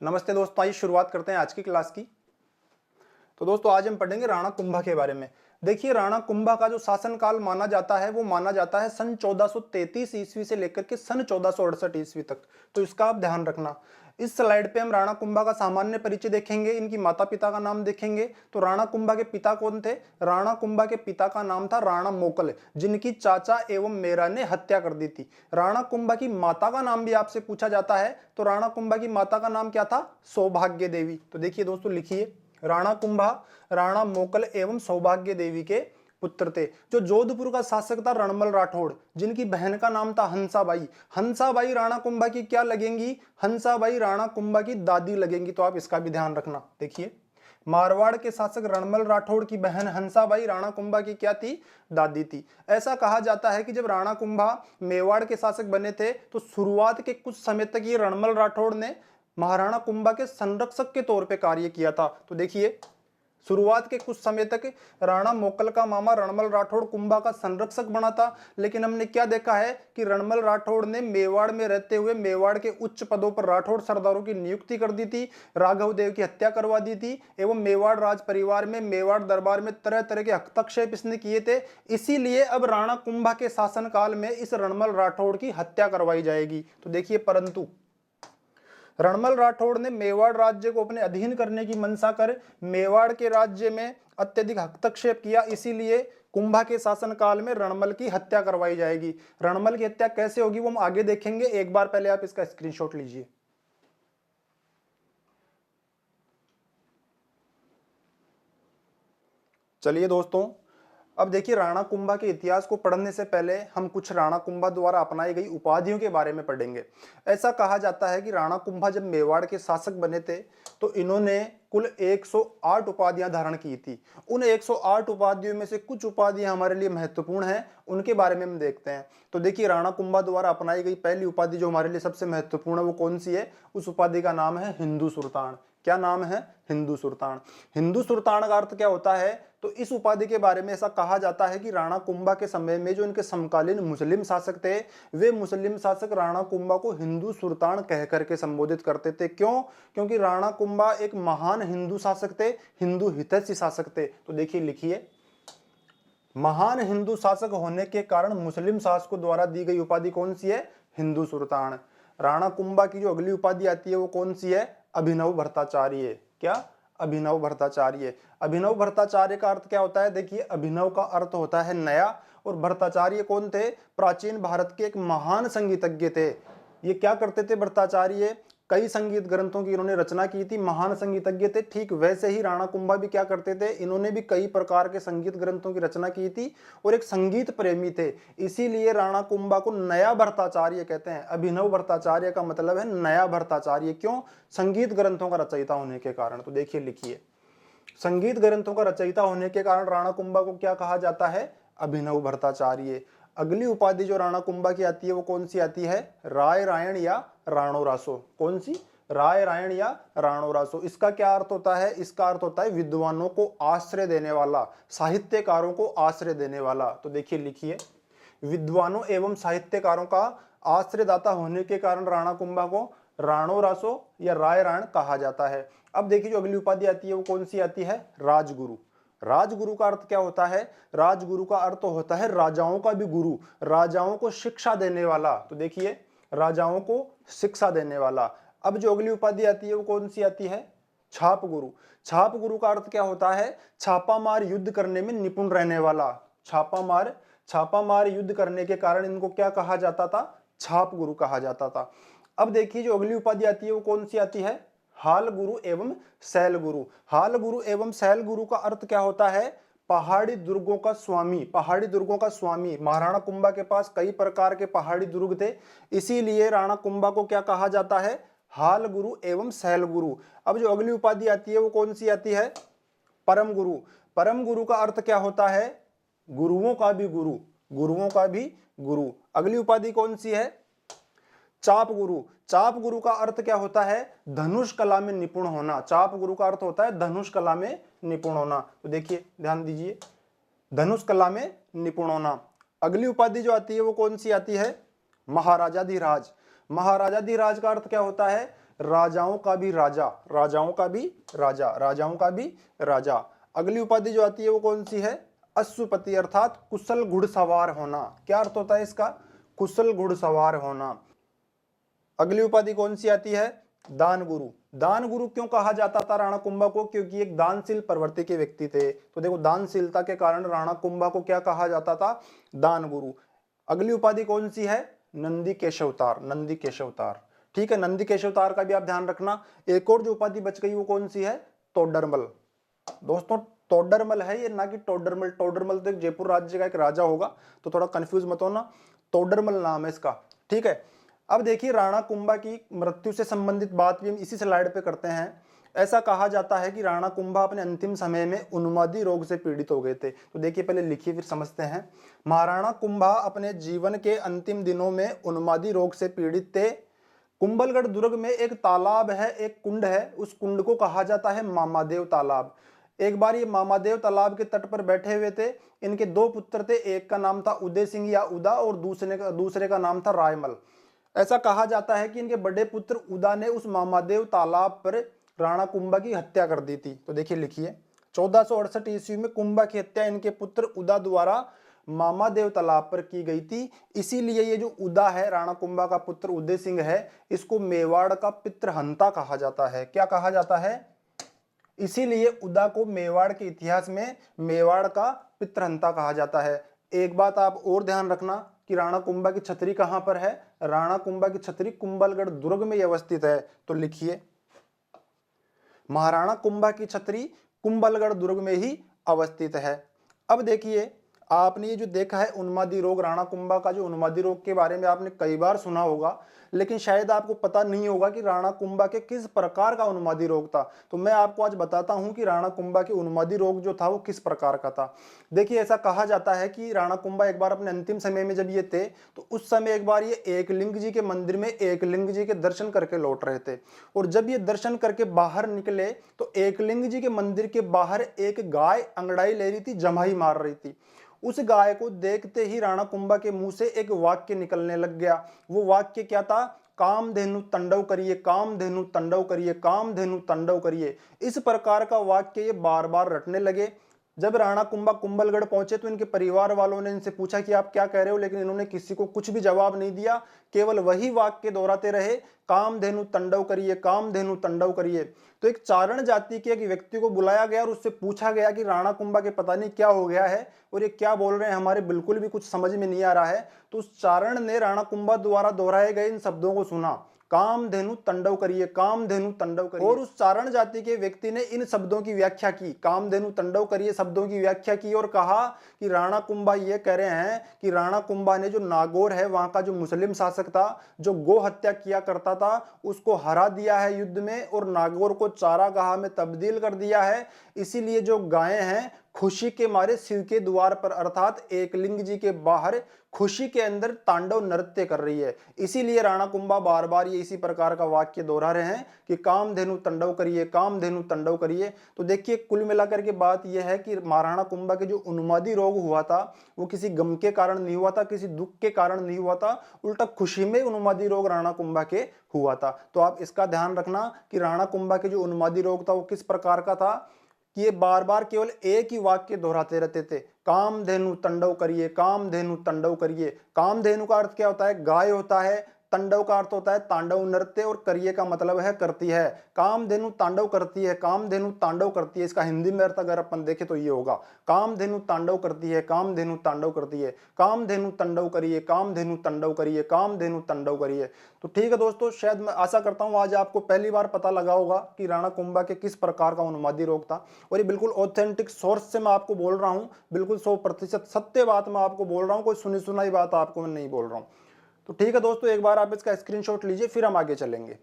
नमस्ते दोस्तों, आइए शुरुआत करते हैं आज की क्लास की। तो दोस्तों आज हम पढ़ेंगे राणा कुंभा के बारे में। देखिए, राणा कुंभा का जो शासनकाल माना जाता है वो माना जाता है सन 1433 ईस्वी से लेकर के सन 1468 ईस्वी तक। तो इसका आप ध्यान रखना। इस स्लाइड पे हम राणा कुंभा का सामान्य परिचय देखेंगे, इनकी माता पिता का नाम देखेंगे। तो राणा कुंभा के पिता कौन थे? राणा कुंभा के पिता का नाम था राणा मोकल, जिनकी चाचा एवं मेरा ने हत्या कर दी थी। राणा कुंभा की माता का नाम भी आपसे पूछा जाता है, तो राणा कुंभा की माता का नाम क्या था? सौभाग्य देवी। तो देखिए दोस्तों, लिखिए, राणा कुंभा राणा मोकल एवं सौभाग्य देवी के पुत्र थे। जो जोधपुर का शासक था रणमल राठौड़, जिनकी बहन का नाम था हंसाबाई। हंसाबाई राणा कुंभा की क्या लगेंगी? हंसाबाई राणा कुंभा की दादी लगेंगी। तो आप इसका भी ध्यान रखना। देखिए, मारवाड़ के शासक रणमल राठौड़ की बहन हंसाबाई राणा कुंभा की क्या थी? दादी थी। ऐसा कहा जाता है कि जब राणा कुंभा मेवाड़ के शासक बने थे तो शुरुआत के कुछ समय तक ये रणमल राठौड़ ने महाराणा कुंभा के संरक्षक के तौर पे कार्य किया था। तो देखिए, शुरुआत के कुछ समय तक राणा मोकल का मामा रणमल राठौड़ कुंभा का संरक्षक बना था, लेकिन हमने क्या देखा है कि रणमल राठौड़ ने मेवाड़ में रहते हुए मेवाड़ के उच्च पदों पर राठौड़ सरदारों की नियुक्ति कर दी थी, राघव देव की हत्या करवा दी थी एवं मेवाड़ राज परिवार में, मेवाड़ दरबार में तरह तरह के हस्तक्षेप इसने किए थे। इसीलिए अब राणा कुंभा के शासनकाल में इस रणमल राठौड़ की हत्या करवाई जाएगी। तो देखिए, परंतु रणमल राठौड़ ने मेवाड़ राज्य को अपने अधीन करने की मंशा कर मेवाड़ के राज्य में अत्यधिक हस्तक्षेप किया। इसीलिए कुंभा के शासनकाल में रणमल की हत्या करवाई जाएगी। रणमल की हत्या कैसे होगी वो हम आगे देखेंगे। एक बार पहले आप इसका स्क्रीनशॉट लीजिए। चलिए दोस्तों, अब देखिए, राणा कुंभा के इतिहास को पढ़ने से पहले हम कुछ राणा कुंभा द्वारा अपनाई गई उपाधियों के बारे में पढ़ेंगे। ऐसा कहा जाता है कि राणा कुंभा जब मेवाड़ के शासक बने थे तो इन्होंने कुल 108 उपाधियां धारण की थी। उन 108 उपाधियों में से कुछ उपाधियां हमारे लिए महत्वपूर्ण हैं, उनके बारे में हम देखते हैं। तो देखिए, राणा कुंभा द्वारा अपनाई गई पहली उपाधि जो हमारे लिए सबसे महत्वपूर्ण है वो कौन सी है? उस उपाधि का नाम है हिंदू सुल्तान। क्या नाम है? हिंदू सुल्तान। हिंदू सुल्तान का अर्थ क्या होता है? तो इस उपाधि के बारे में ऐसा कहा जाता है कि राणा कुंभा के समय में जो इनके समकालीन मुस्लिम शासक थे, वे मुस्लिम शासक राणा कुंभा को हिंदू सुल्तान कह करके संबोधित करते थे। क्यों? क्योंकि राणा कुंभा एक महान हिंदू शासक थे, हिंदू हितैषी शासक थे। तो देखिए, लिखिए, महान हिंदू शासक होने के कारण मुस्लिम शासकों द्वारा दी गई उपाधि कौन सी है? हिंदू सुल्तान। राणा कुंभा की जो अगली उपाधि आती है वो कौन सी है? अभिनव भट्टाचार्य। क्या? अभिनव भट्टाचार्य। अभिनव भट्टाचार्य का अर्थ क्या होता है? देखिए, अभिनव का अर्थ होता है नया, और भट्टाचार्य कौन थे? प्राचीन भारत के एक महान संगीतज्ञ थे। ये क्या करते थे भट्टाचार्य? कई संगीत ग्रंथों की इन्होंने रचना की थी, महान संगीतज्ञ थे। ठीक वैसे ही राणा कुंभा भी क्या करते थे? इन्होंने भी कई प्रकार के संगीत ग्रंथों की रचना की थी और एक संगीत प्रेमी थे। इसीलिए राणा कुंभा को नया भट्टाचार्य कहते हैं। अभिनव भट्टाचार्य का मतलब है नया भट्टाचार्य। क्यों? संगीत ग्रंथों का रचयिता होने के कारण। तो देखिए, लिखिए, संगीत ग्रंथों का रचयिता होने के कारण राणा कुंभा को क्या कहा जाता है? अभिनव भट्टाचार्य। अगली उपाधि जो राणा कुंभा की आती है वो कौन सी आती है? राय रायण या राणो रासो। कौन सी? राय रायण या राणो रासो। इसका क्या अर्थ होता है? इसका अर्थ होता है विद्वानों को आश्रय देने वाला, साहित्यकारों को आश्रय देने वाला। तो देखिए, लिखिए, विद्वानों एवं साहित्यकारों का आश्रयदाता होने के कारण राणा कुंभा को राणो रासो या राय रायण कहा जाता है। अब देखिए, जो अगली उपाधि आती है वो कौन सी आती है? राजगुरु। राजगुरु का अर्थ क्या होता है? राजगुरु का अर्थ होता है राजाओं का भी गुरु, राजाओं को शिक्षा देने वाला। तो देखिए, राजाओं को शिक्षा देने वाला। अब जो अगली उपाधि आती है वो कौन सी आती है? छाप गुरु। छाप गुरु का अर्थ क्या होता है? छापामार युद्ध करने में निपुण रहने वाला। छापामार युद्ध करने के कारण इनको क्या कहा जाता था? छाप गुरु कहा जाता था। अब देखिए, जो अगली उपाधि आती है वो कौन सी आती है? हाल गुरु एवं शैल गुरु। हाल गुरु एवं शैल गुरु का अर्थ क्या होता है? पहाड़ी दुर्गों का स्वामी। पहाड़ी दुर्गों का स्वामी। महाराणा कुंभा के पास कई प्रकार के पहाड़ी दुर्ग थे, इसीलिए राणा कुंभा को क्या कहा जाता है? हाल गुरु एवं शैल गुरु। अब जो अगली उपाधि आती है वो कौन सी आती है? परम गुरु। परम गुरु का अर्थ क्या होता है? गुरुओं का भी गुरु, गुरुओं का भी गुरु। अगली उपाधि कौन सी है? चाप गुरु। चाप गुरु का अर्थ क्या होता है? धनुष कला में निपुण होना। चाप गुरु का अर्थ होता है धनुष कला में निपुण होना। तो देखिए, ध्यान दीजिए, धनुष कला में निपुण होना। अगली उपाधि जो आती है वो कौन सी आती है? महाराजाधिराज। महाराजाधिराज का अर्थ क्या होता है? राजाओं का भी राजा, राजाओं का भी राजा, राजाओं का भी राजा। अगली उपाधि जो आती है वो कौन सी है? अश्वपति अर्थात कुशल घुड़सवार होना। क्या अर्थ होता है इसका? कुशल घुड़सवार होना। अगली उपाधि कौन सी आती है? दान गुरु। दान गुरु क्यों कहा जाता था राणा कुंभा को? क्योंकि एक दानशील प्रवृत्ति के व्यक्ति थे। तो देखो दानशीलता के कारण राणा कुंभा को क्या कहा जाता था? दान गुरु। अगली उपाधि कौन सी है? नंदी केशवतार, नंदी केशवतार। ठीक है, नंदी केशवतार का भी आप ध्यान रखना। एक और जो उपाधि बच गई वो कौन सी है? तोडरमल। दोस्तों तोडरमल है ये, ना कि टोडरमल। टोडरमल तो एक जयपुर राज्य का एक राजा होगा, तो थोड़ा कंफ्यूज मत होना। तोडरमल नाम है इसका। ठीक है, अब देखिए राणा कुंभा की मृत्यु से संबंधित बात भी हम इसी स्लाइड पे करते हैं। ऐसा कहा जाता है कि राणा कुंभा अपने अंतिम समय में उन्मादी रोग से पीड़ित हो गए थे। तो देखिए पहले लिखिए फिर समझते हैं। महाराणा कुंभा अपने जीवन के अंतिम दिनों में उन्मादी रोग से पीड़ित थे। कुंभलगढ़ दुर्ग में एक तालाब है, एक कुंड है, उस कुंड को कहा जाता है मामादेव तालाब। एक बार ये मामादेव तालाब के तट पर बैठे हुए थे। इनके दो पुत्र थे, एक का नाम था उदय सिंह या उदा और दूसरे का नाम था रायमल। ऐसा कहा जाता है कि इनके बड़े पुत्र उदा ने उस मामादेव तालाब पर राणा कुंभा की हत्या कर दी थी। तो देखिए लिखिए 1468 ईस्वी में कुंभा की हत्या इनके पुत्र उदा द्वारा मामादेव तालाब पर की गई थी। इसीलिए ये जो उदा है, राणा कुंभा का पुत्र उदय सिंह है, इसको मेवाड़ का पितृहंता कहा जाता है। क्या कहा जाता है? इसीलिए उदा को मेवाड़ के इतिहास में मेवाड़ का पितृहंता कहा जाता है। एक बात आप और ध्यान रखना कि राणा कुंभा की छतरी कहां पर है? राणा कुंभा की छतरी कुंभलगढ़ दुर्ग में अवस्थित है। तो लिखिए महाराणा कुंभा की छतरी कुंभलगढ़ दुर्ग में ही अवस्थित है। अब देखिए आपने ये जो देखा है उन्मादी रोग, राणा कुंभा का जो उन्मादी रोग के बारे में आपने कई बार सुना होगा, लेकिन शायद आपको पता नहीं होगा कि राणा कुंभा के किस प्रकार का उन्मादी रोग था। तो मैं आपको आज बताता हूं कि राणा कुंभा के उन्मादी रोग जो था वो किस प्रकार का था। देखिए ऐसा कहा जाता है कि राणा कुंभा एक बार अपने अंतिम समय में जब ये थे, तो उस समय एक बार ये एकलिंग जी के मंदिर में एकलिंग जी के दर्शन करके लौट रहे थे। और जब ये दर्शन करके बाहर निकले तो एकलिंग जी के मंदिर के बाहर एक गाय अंगड़ाई ले रही थी, जमाई मार रही थी। उस गाय को देखते ही राणा कुंभा के मुंह से एक वाक्य निकलने लग गया। वो वाक्य क्या था? कामधेनु तांडव करिए, कामधेनु तांडव करिए, कामधेनु तांडव करिए। इस प्रकार का वाक्य ये बार बार रटने लगे। जब राणा कुंभा कुंभलगढ़ पहुंचे तो इनके परिवार वालों ने इनसे पूछा कि आप क्या कह रहे हो, लेकिन इन्होंने किसी को कुछ भी जवाब नहीं दिया, केवल वही वाक्य दोहराते रहे, कामधेनु तांडव करिए, कामधेनु तांडव करिए। तो एक चारण जाति के एक व्यक्ति को बुलाया गया और उससे पूछा गया कि राणा कुंभा के पता नहीं क्या हो गया है और ये क्या बोल रहे हैं, हमारे बिल्कुल भी कुछ समझ में नहीं आ रहा है। तो उस चारण ने राणा कुंभा द्वारा दोहराए गए इन शब्दों को सुना, कामधेनु तांडव करिए, कामधेनु तांडव करिए। और उस चारण जाति के व्यक्ति ने इन शब्दों की व्याख्या की, कामधेनु तांडव करिए शब्दों की व्याख्या की और कहा कि राणा कुंभा ये कह रहे हैं कि राणा कुंभा ने जो नागौर है वहां का जो मुस्लिम शासक था, जो गो हत्या किया करता था, उसको हरा दिया है युद्ध में और नागौर को चारागाह में तब्दील कर दिया है। इसीलिए जो गायें हैं खुशी के मारे शिव के द्वार पर अर्थात एकलिंग जी के बाहर खुशी के अंदर तांडव नृत्य कर रही है। इसीलिए राणा कुंभा बार बार ये इसी प्रकार का वाक्य दोहरा रहे हैं कि कामधेनु तांडव करिए, कामधेनु तांडव करिए। तो देखिए कुल मिलाकर के बात यह है कि महाराणा कुंभा के जो उन्मादी रोग हुआ था वो किसी गम के कारण नहीं हुआ था, किसी दुख के कारण नहीं हुआ था, उल्टा खुशी में उन्मादी रोग राणा कुंभा के हुआ था। तो आप इसका ध्यान रखना कि राणा कुंभा के जो उन्मादी रोग था वो किस प्रकार का था कि ये बार बार केवल एक ही वाक्य दोहराते रहते थे, कामधेनु तांडव करिए, कामधेनु तांडव करिए। कामधेनु का अर्थ क्या होता है? गाय होता है। तांडव का अर्थ होता है तांडव नृत्य और करिए का मतलब है करती है। कामधेनु तांडव करती है, कामधेनु तांडव करती है। इसका हिंदी में अर्थ अगर अपन देखें तो ये होगा, कामधेनु तांडव करती है, कामधेनु तांडव करती है, कामधेनु तांडव करिए, कामधेनु तांडव करिए, कामधेनु तांडव करिए। तो ठीक है दोस्तों, शायद मैं आशा करता हूं आज आपको पहली बार पता लगा होगा कि राणा कुंभा के किस प्रकार का उन्मादी रोग था। और ये बिल्कुल ऑथेंटिक सोर्स से मैं आपको बोल रहा हूं, बिल्कुल 100% सत्य बात मैं आपको बोल रहा हूं, कोई सुनी सुनाई बात आपको मैं नहीं बोल रहा हूं। तो ठीक है दोस्तों, एक बार आप इसका स्क्रीनशॉट लीजिए, फिर हम आगे चलेंगे।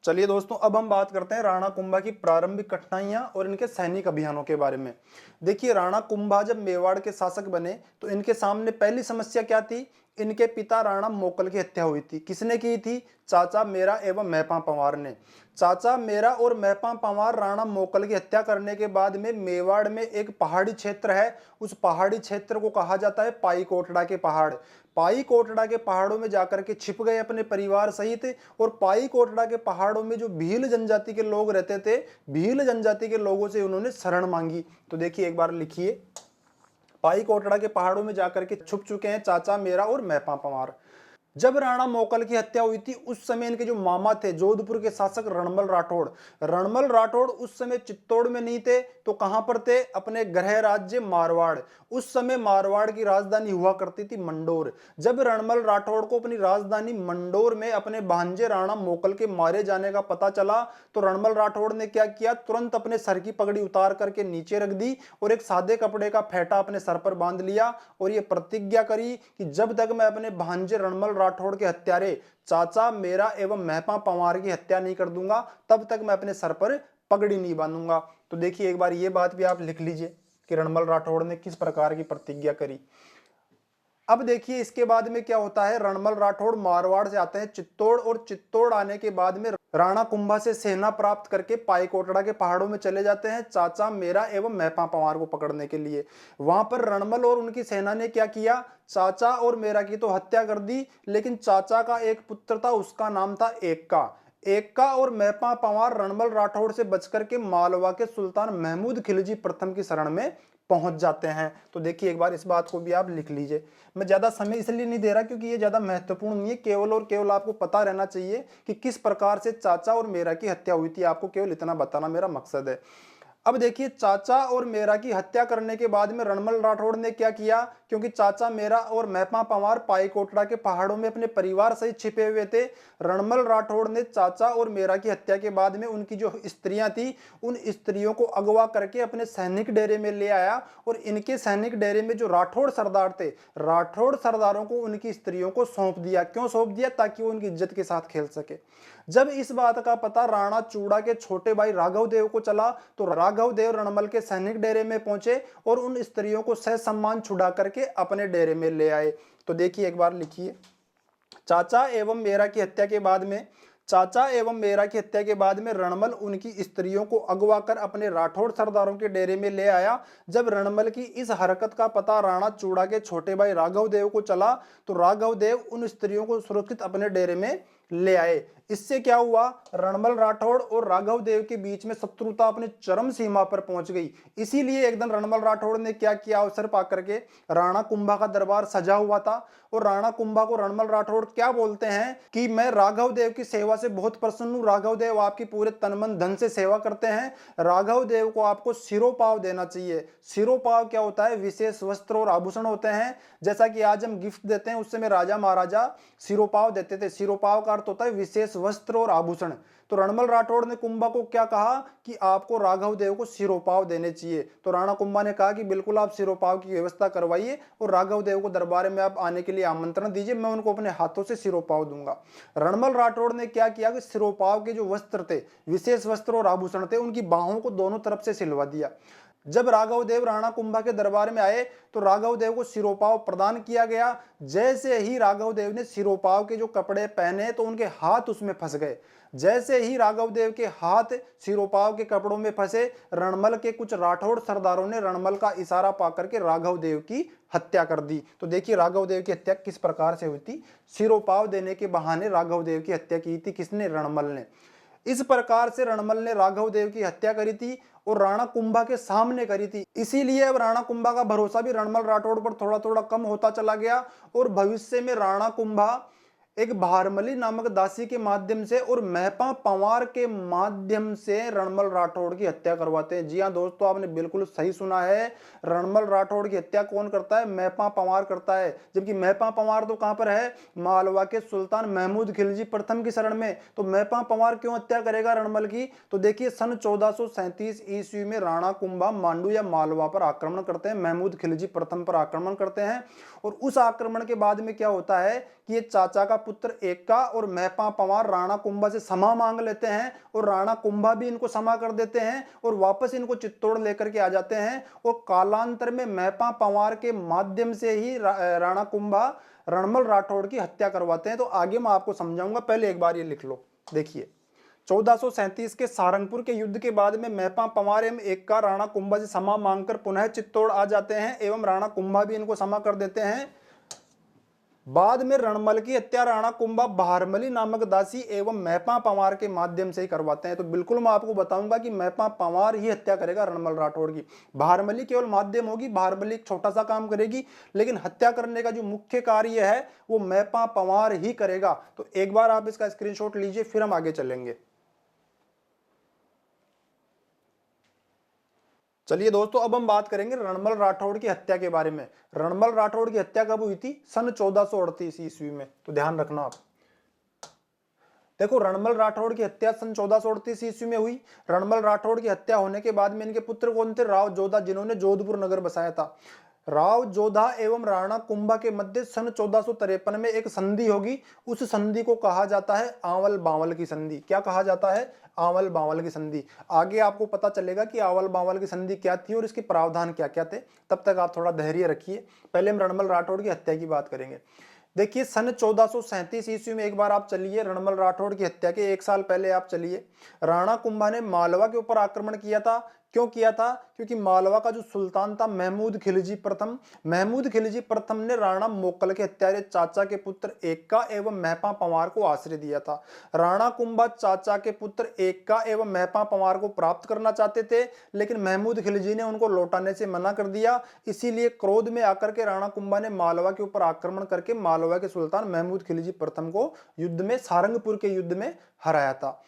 चलिए दोस्तों, अब हम बात करते हैं राणा कुंभा की प्रारंभिक कठिनाइयां और इनके सैनिक अभियानों के बारे में। देखिए राणा कुंभा जब मेवाड़ के शासक बने तो इनके सामने पहली समस्या क्या थी इनके पिता राणा मोकल की हत्या हुई थी। किसने की थी? चाचा मेरा एवं मेहपा पंवार ने। चाचा मेरा और मेहपा पंवार राणा मोकल की हत्या करने के बाद में मेवाड़ में एक पहाड़ी क्षेत्र है, उस पहाड़ी क्षेत्र को कहा जाता है पाई कोटड़ा के पहाड़। पाई कोटड़ा के पहाड़ों में जाकर के छिप गए अपने परिवार सहित, और पाई कोटड़ा के पहाड़ों में जो भील जनजाति के लोग रहते थे, भील जनजाति के लोगों से उन्होंने शरण मांगी। तो देखिए एक बार लिखिए, पाई कोटड़ा के पहाड़ों में जाकर के छुप चुके हैं चाचा मेरा और मेहपा पंवार। जब राणा मोकल की हत्या हुई थी उस समय इनके जो मामा थे जोधपुर के शासक रणमल राठौड़, रणमल राठौड़ उस समय चित्तौड़ में नहीं थे तो कहां पर थे? अपने गृह राज्य मारवाड़। उस समय मारवाड़ की राजधानी हुआ करती थी मंडोर। जब रणमल राठौड़ को अपनी राजधानी मंडोर में अपने भांजे राणा मोकल के मारे जाने का पता चला तो रणमल राठौड़ ने क्या किया? तुरंत अपने सर की पगड़ी उतार करके नीचे रख दी और एक सादे कपड़े का फेंटा अपने सर पर बांध लिया और यह प्रतिज्ञा करी कि जब तक मैं अपने भांजे रणमल राठौड़ के हत्यारे चाचा मेरा एवं मेहपा पंवार की हत्या नहीं कर दूंगा तब तक मैं अपने सर पर पगड़ी नहीं बांधूंगा। तो देखिए एक बार ये बात भी आप लिख लीजिए कि रणमल राठौड़ ने किस प्रकार की प्रतिज्ञा करी। अब देखिए इसके बाद में क्या होता है, रणमल राठौड़ मारवाड़ से आते हैं चित्तौड़, और चित्तौड़ आने के बाद में राणा कुंभा से सेना प्राप्त करके पाई कोटड़ा के पहाड़ों में चले जाते हैं चाचा मेरा एवं मेहपा पंवार को पकड़ने के लिए। वहां पर रणमल और उनकी सेना ने क्या किया? चाचा और मेरा की तो हत्या कर दी, लेकिन चाचा का एक पुत्र था, उसका नाम था एक्का। एक्का और मेहपा पंवार रणमल राठौड़ से बचकर के मालवा के सुल्तान महमूद खिलजी प्रथम की शरण में पहुंच जाते हैं। तो देखिए एक बार इस बात को भी आप लिख लीजिए। मैं ज्यादा समय इसलिए नहीं दे रहा क्योंकि ये ज्यादा महत्वपूर्ण नहीं है, केवल और केवल आपको पता रहना चाहिए कि किस प्रकार से चाचा और मेरा की हत्या हुई थी, आपको केवल इतना बताना मेरा मकसद है। अब देखिए चाचा और मेरा की हत्या करने के बाद में रणमल राठौड़ ने क्या किया? क्योंकि चाचा मेरा और मेहपा पंवार पाई कोटड़ा के पहाड़ों में अपने परिवार सहित छिपे हुए थे, रणमल राठौड़ ने चाचा और मेरा की हत्या के बाद में उनकी जो स्त्रियां थी उन स्त्रियों को अगवा करके अपने सैनिक डेरे में ले आया, और इनके सैनिक डेरे में जो राठौड़ सरदार थे, राठौड़ सरदारों को उनकी स्त्रियों को सौंप दिया। क्यों सौंप दिया? ताकि वो उनकी इज्जत के साथ खेल सके। जब इस बात का पता राणा चूड़ा के छोटे भाई राघव देव को चला तो राघव देव रणमल के सैनिक डेरे में पहुंचे और उन स्त्रियों को सहसम्मान छुड़ा करके अपने डेरे में ले आए। तो देखिए एक बार लिखिए, चाचा एवं मेरा की हत्या के बाद में, चाचा एवं मेरा की हत्या के बाद में रणमल उनकी स्त्रियों को अगवा कर अपने राठौड़ सरदारों के डेरे में ले आया। जब रणमल की इस हरकत का पता राणा चूड़ा के छोटे भाई राघव देव को चला तो राघव देव उन स्त्रियों को सुरक्षित अपने डेरे में ले आए। इससे क्या हुआ? रणमल राठौड़ और राघव देव के बीच में शत्रुता अपने चरम सीमा पर पहुंच गई। इसीलिए एक दिन रणमल राठौड़ ने क्या किया? अवसर पाकर के, राणा कुंभा का दरबार सजा हुआ था और राणा कुंभा को रणमल राठौड़ क्या बोलते हैं कि मैं राघव देव की सेवा से बहुत प्रसन्न हूं, राघव देव आपकी पूरे तन मन धन से सेवा करते हैं, राघव देव को आपको सिरोपाव देना चाहिए। सिरोपाव क्या होता है? विशेष वस्त्र और आभूषण होते हैं, जैसा कि आज हम गिफ्ट देते हैं, उस समय राजा महाराजा सिरोपाव देते थे। सिरोपाव का अर्थ होता है विशेष वस्त्र और आभूषण। तो रणमल राठौड़ ने कुंभा को क्या कहा कि आपको राघव देव को सिरोपाव देने चाहिए। तो राणा कुंभा ने कहा कि बिल्कुल आप सिरोपाव की व्यवस्था करवाइए और राघव देव को दरबार में आप आने के लिए आमंत्रण दीजिए, मैं उनको अपने हाथों से सिरोपाव दूंगा। रणमल राठौड़ ने क्या किया कि सिरोपाव के जो वस्त्र थे, विशेष वस्त्र और आभूषण थे, उनकी बाहों को दोनों तरफ से सिलवा दिया। जब राघव देव राणा कुंभा के दरबार में आए तो राघव देव को सिरोपाव प्रदान किया गया। जैसे ही राघव देव ने सिरोपाव के जो कपड़े पहने तो उनके हाथ उसमें फंस गए। जैसे ही राघव देव के हाथ सिरोपाव के कपड़ों में फंसे, रणमल के कुछ राठौड़ सरदारों ने रणमल का इशारा पाकर के राघव देव की हत्या कर दी। तो देखिए राघव देव की हत्या किस प्रकार से हुई थी। सिरोपाव देने के बहाने राघव देव की हत्या की थी किसने? रणमल ने। इस प्रकार से रणमल ने राघव देव की हत्या करी थी और राणा कुंभा के सामने करी थी। इसीलिए अब राणा कुंभा का भरोसा भी रणमल राठौड़ पर थोड़ा थोड़ा कम होता चला गया और भविष्य में राणा कुंभा एक भारमली नामक दासी के माध्यम से और मेहपा पंवार के माध्यम से रणमल राठौड़ की हत्या करवाते हैं। जी हाँ दोस्तों, आपने बिल्कुल सही सुना है। रणमल राठौड़ की हत्या कौन करता है? मेहपा पंवार करता है। जबकि मेहपा पंवार तो कहां पर है? मालवा के सुल्तान महमूद खिलजी प्रथम की शरण में। तो मेहपा पंवार क्यों हत्या करेगा रणमल की? तो देखिए सन 1437 ईस्वी में राणा कुंभा मांडू या मालवा पर आक्रमण करते हैं, महमूद खिलजी प्रथम पर आक्रमण करते हैं और उस आक्रमण के बाद में क्या होता है कि ये चाचा का पुत्र एक्का और महपा पंवार राणा कुंभा से क्षमा मांग लेते हैं और राणा कुंभा भी इनको क्षमा कर देते हैं और वापस इनको चित्तौड़ लेकर के आ जाते हैं। और कालांतर में महपा पंवार के माध्यम से ही राणा कुंभा रणमल राठौड़ की हत्या करवाते हैं। तो आगे मैं आपको समझाऊंगा, पहले एक बार ये लिख लो। देखिए 1437 के सारंगपुर के युद्ध के बाद में महपा पंवार एवं एक्का राणा कुंभा से क्षमा मांगकर पुनः चित्तौड़ आ जाते हैं एवं राणा कुंभा भी इनको क्षमा कर देते हैं। बाद में रणमल की हत्या राणा कुंभा बहारमली नामक दासी एवं महपा पंवार के माध्यम से ही करवाते हैं। तो बिल्कुल मैं आपको बताऊंगा कि महपा पंवार ही हत्या करेगा रणमल राठौड़ की, बहारमली केवल माध्यम होगी, बहारमली एक छोटा सा काम करेगी, लेकिन हत्या करने का जो मुख्य कार्य है वो महपा पंवार ही करेगा। तो एक बार आप इसका स्क्रीनशॉट लीजिए, फिर हम आगे चलेंगे। चलिए दोस्तों, अब हम बात करेंगे रणमल राठौड़ की हत्या के बारे में। रणमल राठौड़ की हत्या कब हुई थी? सन 1438 ईस्वी में। तो ध्यान रखना आप। देखो, रणमल राठौड़ की हत्या सन 1438 ईस्वी में हुई। रणमल राठौड़ की हत्या होने के बाद में इनके पुत्र कौन थे? राव जोधा, जिन्होंने जोधपुर नगर बसाया था। राव जोधा एवं राणा कुंभा के मध्य सन 1453 में एक संधि होगी। उस संधि को कहा जाता है आंवल बांवल की संधि। क्या कहा जाता है? आंवल बांवल की संधि। आगे आपको पता चलेगा कि आंवल बांवल की संधि क्या थी और इसके प्रावधान क्या क्या थे। तब तक आप थोड़ा धैर्य रखिए, पहले हम रणमल राठौड़ की हत्या की बात करेंगे। देखिए, सन 1437 ईस्वी में एक बार आप चलिए, रणमल राठौड़ की हत्या के एक साल पहले आप चलिए। राणा कुंभा ने मालवा के ऊपर आक्रमण किया था। क्यों किया था? क्योंकि मालवा का जो सुल्तान था महमूद खिलजी प्रथम, महमूद खिलजी प्रथम ने राणा मोक्कल के हत्यारे चाचा के पुत्र एक्का एवं महपा पंवार को आश्रय दिया था। राणा कुंभा चाचा के पुत्र एक्का एवं महपा पंवार को प्राप्त करना चाहते थे, लेकिन महमूद खिलजी ने उनको लौटाने से मना कर दिया। इसीलिए क्रोध में आकर के राणा कुंभा ने मालवा के ऊपर आक्रमण करके मालवा के सुल्तान महमूद खिलजी प्रथम को युद्ध में, सारंगपुर के युद्ध में हराया था।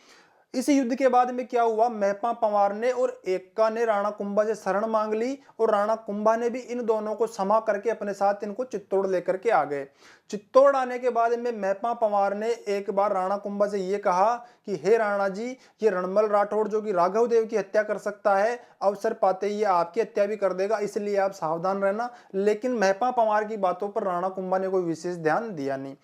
इस युद्ध के बाद में क्या हुआ? महपा पंवार ने और एक्का ने राणा कुंभा से शरण मांग ली और राणा कुंभा ने भी इन दोनों को क्षमा करके अपने साथ इनको चित्तौड़ लेकर के आ गए। चित्तौड़ आने के बाद में महपा पंवार ने एक बार राणा कुंभा से ये कहा कि हे राणा जी, ये रणमल राठौड़ जो कि राघव देव की हत्या कर सकता है, अवसर पाते ही आपकी हत्या भी कर देगा, इसलिए आप सावधान रहना। लेकिन महपा पंवार की बातों पर राणा कुंभा ने कोई विशेष ध्यान दिया नहीं।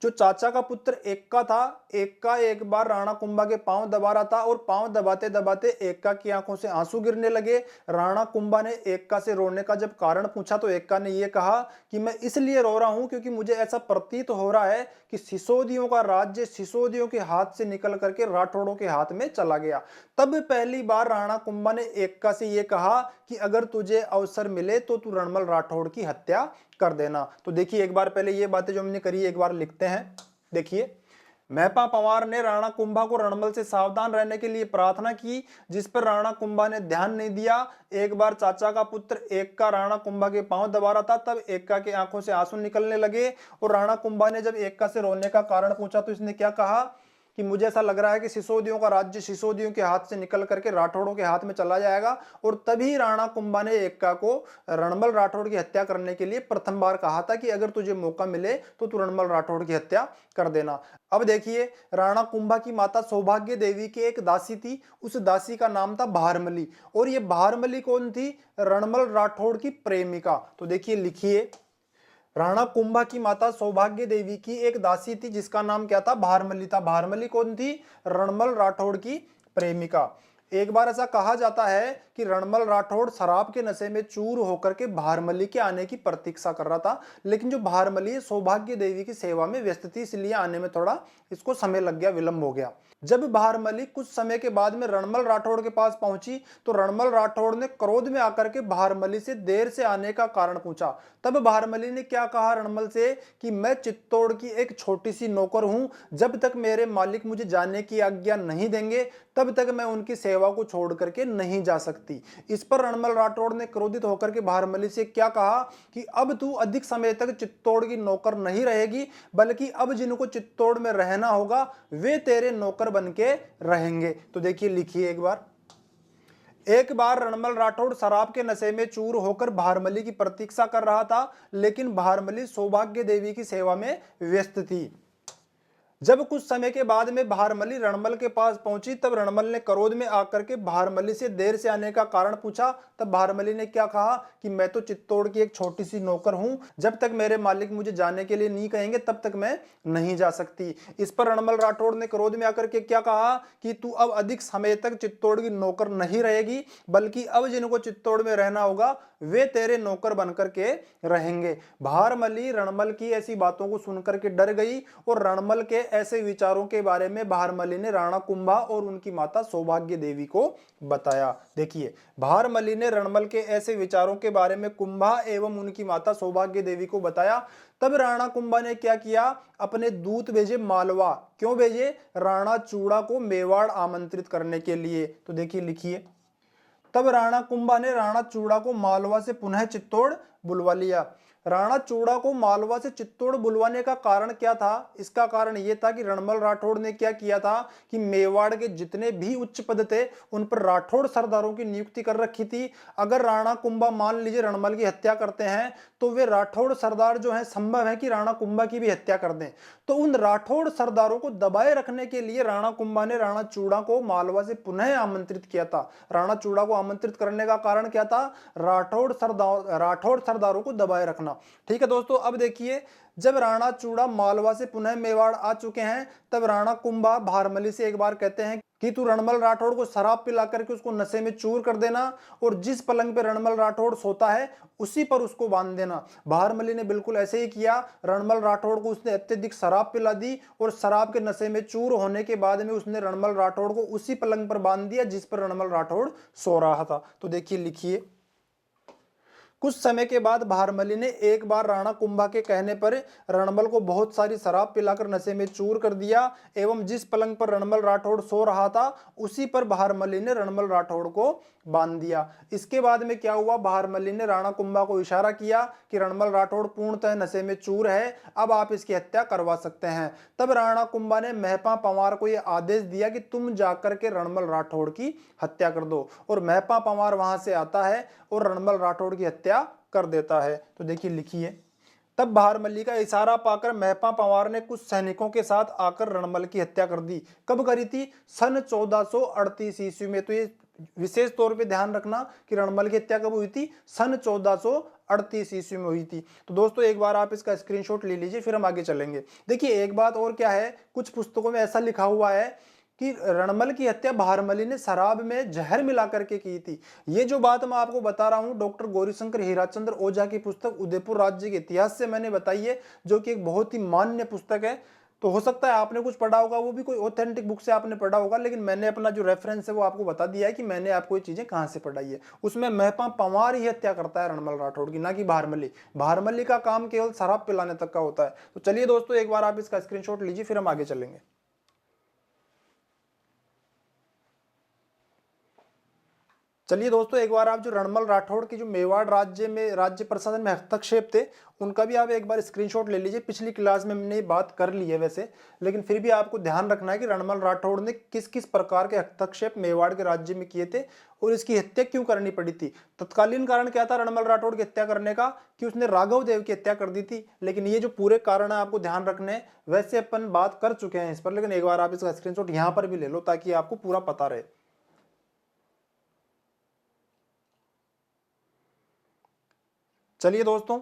जो चाचा का पुत्र एक्का था, एक्का एक बार राणा कुंभा के पांव दबा रहा था और पांव दबाते दबाते एक्का की आंखों से आंसू गिरने लगे। राणा कुंभा ने एक्का से रोने का जब कारण पूछा तो एक्का ने यह कहा कि मैं इसलिए रो रहा हूं क्योंकि मुझे ऐसा प्रतीत हो रहा है कि सिसोदियों का राज्य सिसोदियों के हाथ से निकल करके राठौड़ों के हाथ में चला गया। तब पहली बार राणा कुंभा ने एक्का से यह कहा कि अगर तुझे अवसर मिले तो तू रणमल राठौड़ की हत्या कर देना। तो देखिए, एक बार पहले ये बातें जो हमने करी एक बार लिखते हैं। देखिए, महपा पंवार ने राणा कुंभा को रणमल से सावधान रहने के लिए प्रार्थना की, जिस पर राणा कुंभा ने ध्यान नहीं दिया। एक बार चाचा का पुत्र एक्का राणा कुंभा के पांव दबा रहा था, तब एक्का की आंखों से आंसू निकलने लगे और राणा कुंभा ने जब एक्का से रोने का कारण पूछा तो इसने क्या कहा कि मुझे ऐसा लग रहा है कि सिसोदियों का राज्य सिसोदियों के हाथ से निकल करके राठौड़ों के हाथ में चला जाएगा। और तभी राणा कुंभा ने एक्का को रणमल राठौड़ की हत्या करने के लिए प्रथम बार कहा था कि अगर तुझे मौका मिले तो तू रणमल राठौड़ की हत्या कर देना। अब देखिए, राणा कुंभा की माता सौभाग्य देवी की एक दासी थी, उस दासी का नाम था बहारमली। और ये बहारमली कौन थी? रणमल राठौड़ की प्रेमिका। तो देखिए, लिखिए, राणा कुंभा की माता सौभाग्य देवी की एक दासी थी जिसका नाम क्या था? बहारमली था। बहारमली कौन थी? रणमल राठौड़ की प्रेमिका। एक बार ऐसा कहा जाता है कि रणमल राठौड़ शराब के नशे में चूर होकर के बहारमली के आने की प्रतीक्षा कर रहा था, लेकिन जो बहारमली सौभाग्य देवी की सेवा में व्यस्त थी, इसलिए आने में थोड़ा इसको समय लग गया, विलंब हो गया। जब बहारमली कुछ समय के बाद में रणमल राठौड़ के पास पहुंची तो रणमल राठौड़ ने क्रोध में आकर के बहारमली से देर से आने का कारण पूछा। तब बहारमली ने क्या कहा रणमल से कि मैं चित्तौड़ की एक छोटी सी नौकर हूं, जब तक मेरे मालिक मुझे जाने की आज्ञा नहीं देंगे तब तक मैं उनकी सेवा को छोड़ करके नहीं जा सकती। इस पर रणमल राठौड़ ने क्रोधित होकर के बहारमली से क्या कहा कि अब तू अधिक समय तक चित्तौड़ की नौकर नहीं रहेगी, बल्कि अब जिनको चित्तौड़ में रहना होगा वे तेरे नौकर बनके रहेंगे। तो देखिए, लिखिए एक बार रणमल राठौड़ शराब के नशे में चूर होकर बहारमली की प्रतीक्षा कर रहा था, लेकिन बहारमली सौभाग्य देवी की सेवा में व्यस्त थी। जब कुछ समय के बाद में भारमली रणमल के पास पहुंची, तब रणमल ने क्रोध में आकर के भारमली से देर से आने का कारण पूछा। तब भारमली ने क्या कहा कि मैं तो चित्तौड़ की एक छोटी सी नौकर हूं, जब तक मेरे मालिक मुझे जाने के लिए नहीं कहेंगे तब तक मैं नहीं जा सकती। इस पर रणमल राठौड़ ने क्रोध में आकर के क्या कहा कि तू अब अधिक समय तक चित्तौड़ की नौकर नहीं रहेगी, बल्कि अब जिनको चित्तौड़ में रहना होगा वे तेरे नौकर बनकर के रहेंगे। भारमली रणमल की ऐसी बातों को सुनकर के डर गई और रणमल के ऐसे विचारों के बारे में भारमली ने राणा कुंभा और उनकी माता सौभाग्य देवी को बताया। देखिए, भारमली ने रणमल के ऐसे विचारों के बारे में कुंभा एवं उनकी माता सौभाग्य देवी को बताया। तब राणा कुंभा ने क्या किया, अपने दूत भेजे मालवा। क्यों भेजे? राणा चूड़ा को मेवाड़ आमंत्रित करने के लिए। तो देखिए, लिखिए, तब राणा कुंभा ने राणा चूड़ा को मालवा से पुनः चित्तौड़ बुलवा लिया। राणा चूड़ा को मालवा से चित्तौड़ बुलवाने का कारण क्या था? इसका कारण यह था कि रणमल राठौड़ ने क्या किया था कि मेवाड़ के जितने भी उच्च पद थे उन पर राठौड़ सरदारों की नियुक्ति कर रखी थी। अगर राणा कुंभा मान लीजिए रणमल की हत्या करते हैं तो वे राठौड़ सरदार जो है संभव है कि राणा कुंभा की भी हत्या कर दें। तो उन राठौड़ सरदारों को दबाए रखने के लिए राणा कुंभा ने राणा चूड़ा को मालवा से पुनः आमंत्रित किया था। राणा चूड़ा को आमंत्रित करने का कारण क्या था? राठौड़ सरदारों को दबाए रखना। ठीक है दोस्तों, अब देखिए, जब राणा चूड़ा मालवा से पुनः मेवाड़ आ चुके हैं, तब राणा कुंभा भारमली से एक बार कहते हैं कि तू रणमल राठौड़ को शराब पिला करके उसको नशे में चूर कर देना और जिस पलंग पे रणमल राठौड़ सोता है उसी पर उसको बांध देना। भारमली ने बिल्कुल ऐसे ही किया। रणमल राठौड़ को उसने अत्यधिक शराब पिला दी और शराब के नशे में चूर होने के बाद में उसने रणमल राठौड़ को उसी पलंग पर बांध दिया जिस पर रणमल राठौड़ सो रहा था। तो देखिए, लिखिए, कुछ समय के बाद भारमली ने एक बार राणा कुंभा के कहने पर रणमल को बहुत सारी शराब पिलाकर नशे में चूर कर दिया एवं जिस पलंग पर रणमल राठौड़ सो रहा था उसी पर भारमली ने रणमल राठौड़ को बांध दिया। इसके बाद में क्या हुआ, भारमली ने राणा कुंभा को इशारा किया कि रणमल राठौड़ पूर्णतः नशे में चूर है, अब आप इसकी हत्या करवा सकते हैं। तब राणा कुंभा ने महपा पंवार को यह आदेश दिया कि तुम जाकर के रणमल राठौड़ की हत्या कर दो, और महपा पंवार वहां से आता है और रणमल राठौड़ की हत्या कर देता है। तो देखिए, लिखिए, तब भारमली का इशारा पाकर महपा पंवार ने कुछ सैनिकों के साथ आकर रणमल की हत्या कर दी। कब करी थी? सन 1438 ईस्वी में। तो ये विशेष तौर पे ध्यान रखना कि रणमल की हत्या कब हुई थी? सन 1438 ईस्वी में हुई थी। तो दोस्तों, एक बार आप इसका स्क्रीनशॉट ले लीजिए, फिर हम आगे चलेंगे। देखिए, एक बात और क्या है, कुछ पुस्तकों में ऐसा लिखा हुआ है कि रणमल की हत्या भारमली ने शराब में जहर मिला करके की थी। ये जो बात मैं आपको बता रहा हूं डॉक्टर गौरीशंकर हीराचंद्र ओझा की पुस्तक उदयपुर राज्य के इतिहास से मैंने बताई है, जो कि एक बहुत ही मान्य पुस्तक है। तो हो सकता है आपने कुछ पढ़ा होगा, वो भी कोई ऑथेंटिक बुक से आपने पढ़ा होगा, लेकिन मैंने अपना जो रेफरेंस है वो आपको बता दिया है कि मैंने आपको ये चीजें कहां से पढ़ाई है। उसमें महपा पंवार ही हत्या करता है रणमल राठौड़ की, ना कि भारमली। भारमली का काम केवल शराब पिलाने तक का होता है। तो चलिए दोस्तों, एक बार आप इसका स्क्रीनशॉट लीजिए, फिर हम आगे चलेंगे। चलिए दोस्तों, एक बार आप जो रणमल राठौड़ की जो मेवाड़ राज्य में राज्य प्रशासन में हस्तक्षेप थे उनका भी आप एक बार स्क्रीनशॉट ले लीजिए। पिछली क्लास में हमने ये बात कर ली है वैसे, लेकिन फिर भी आपको ध्यान रखना है कि रणमल राठौड़ ने किस किस प्रकार के हस्तक्षेप मेवाड़ के राज्य में किए थे और इसकी हत्या क्यों करनी पड़ी थी। तत्कालीन कारण क्या था रणमल राठौड़ की हत्या करने का? कि उसने राघव देव की हत्या कर दी थी। लेकिन ये जो पूरे कारण है आपको ध्यान रखने, वैसे अपन बात कर चुके हैं इस पर, लेकिन एक बार आप इसका स्क्रीनशॉट यहाँ पर भी ले लो ताकि आपको पूरा पता रहे। चलिए दोस्तों,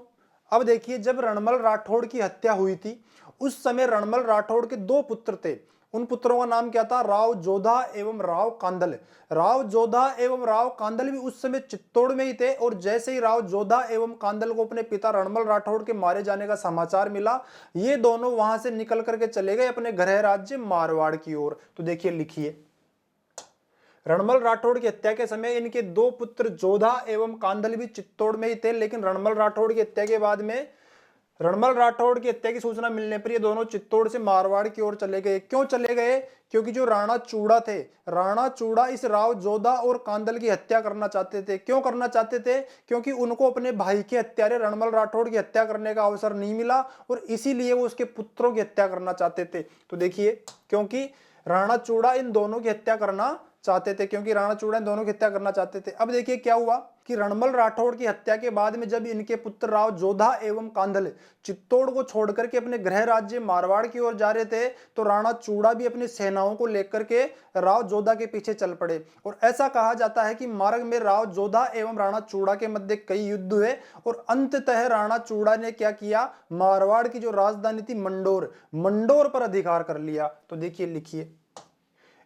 अब देखिए, जब रणमल राठौड़ की हत्या हुई थी उस समय रणमल राठौड़ के दो पुत्र थे। उन पुत्रों का नाम क्या था? राव जोधा एवं राव कांदल। राव जोधा एवं राव कांदल भी उस समय चित्तौड़ में ही थे, और जैसे ही राव जोधा एवं कांदल को अपने पिता रणमल राठौड़ के मारे जाने का समाचार मिला, ये दोनों वहां से निकल करके चले गए अपने गृह राज्य मारवाड़ की ओर। तो देखिए, लिखिए, रणमल राठौड़ की हत्या के समय इनके दो पुत्र जोधा एवं कांदल भी चित्तौड़ में ही थे, लेकिन रणमल राठौड़ की हत्या के बाद में रणमल राठौड़ की हत्या की सूचना मिलने पर ये दोनों चित्तौड़ से मारवाड़ की ओर चले गए। क्यों चले गए? क्योंकि जो राणा चूड़ा थे, राणा चूड़ा इस राव जोधा और कांदल की हत्या करना चाहते थे। क्यों करना चाहते थे? क्योंकि उनको अपने भाई के हत्यारे रणमल राठौड़ की हत्या करने का अवसर नहीं मिला और इसीलिए वो उसके पुत्रों की हत्या करना चाहते थे। तो देखिए, क्योंकि राणा चूड़ा इन दोनों की हत्या करना चाहते थे, क्योंकि राणा चूड़ा इन दोनों की हत्या करना चाहते थे। अब देखिए क्या हुआ कि रणमल राठौड़ की हत्या के बाद में जब इनके पुत्र राव जोधा एवं कांधल चित्तौड़ को छोड़कर के अपने गृह राज्य मारवाड़ की ओर जा रहे थे, तो राणा चूड़ा भी अपनी सेनाओं को लेकर के राव जोधा के पीछे चल पड़े। और ऐसा कहा जाता है कि मार्ग में राव जोधा एवं राणा चूड़ा के मध्य कई युद्ध हुए और अंततः राणा चूड़ा ने क्या किया, मारवाड़ की जो राजधानी थी मंडोर पर अधिकार कर लिया। तो देखिए लिखिए,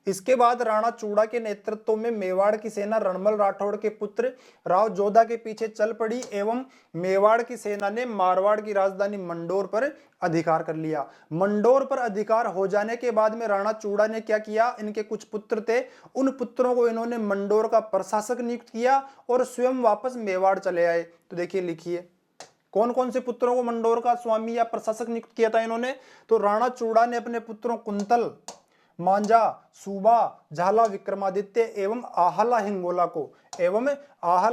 इसके बाद राणा चूड़ा के नेतृत्व में मेवाड़ की सेना रणमल राठौड़ के पुत्र राव जोधा के पीछे चल पड़ी एवं मेवाड़ की सेना ने मारवाड़ की राजधानी मंडोर पर अधिकार कर लिया। मंडोर पर अधिकार हो जाने के बाद में राणा चूड़ा ने क्या किया, इनके कुछ पुत्र थे, उन पुत्रों को इन्होंने मंडोर का प्रशासक नियुक्त किया और स्वयं वापस मेवाड़ चले आए। तो देखिए लिखिए, कौन कौन से पुत्रों को मंडोर का स्वामी या प्रशासक नियुक्त किया था इन्होंने, तो राणा चूड़ा ने अपने पुत्रों कुंतल, मांझा, सूबा, झाला विक्रमादित्य एवं आहाला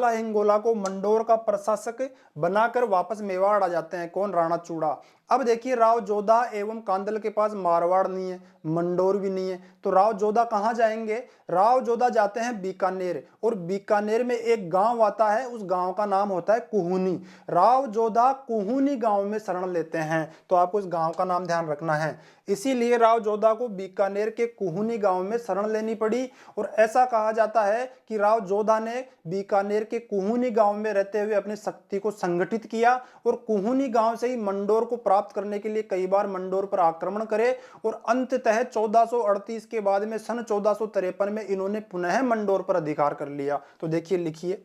हिंगोला को मंडोर का प्रशासक बनाकर वापस मेवाड़ आ जाते हैं। कौन, राणा चूड़ा। अब देखिए, राव जोधा एवं कांदल के पास मारवाड़ नहीं है, मंडोर भी नहीं है, तो राव जोधा कहां जाएंगे, राव जोधा जाते हैं बीकानेर, और बीकानेर में एक गांव आता है, उस गांव का नाम होता है कुहूनी। राव जोधा कुहूनी गांव में शरण लेते हैं, तो आपको इस गांव का नाम ध्यान रखना है। इसीलिए राव जोधा को बीकानेर के कुहूनी गांव में शरण लेनी पड़ी। और ऐसा कहा जाता है कि राव जोधा ने बीकानेर के कुहूनी गांव में रहते हुए अपनी शक्ति को संगठित किया और कुहूनी गांव से ही मंडोर को प्राप्त करने के लिए कई बार मंडोर पर आक्रमण करे और अंततः 1438 के बाद में सन 1453 में इन्होंने पुनः मंडोर पर अधिकार कर लिया। तो देखिए लिखिए,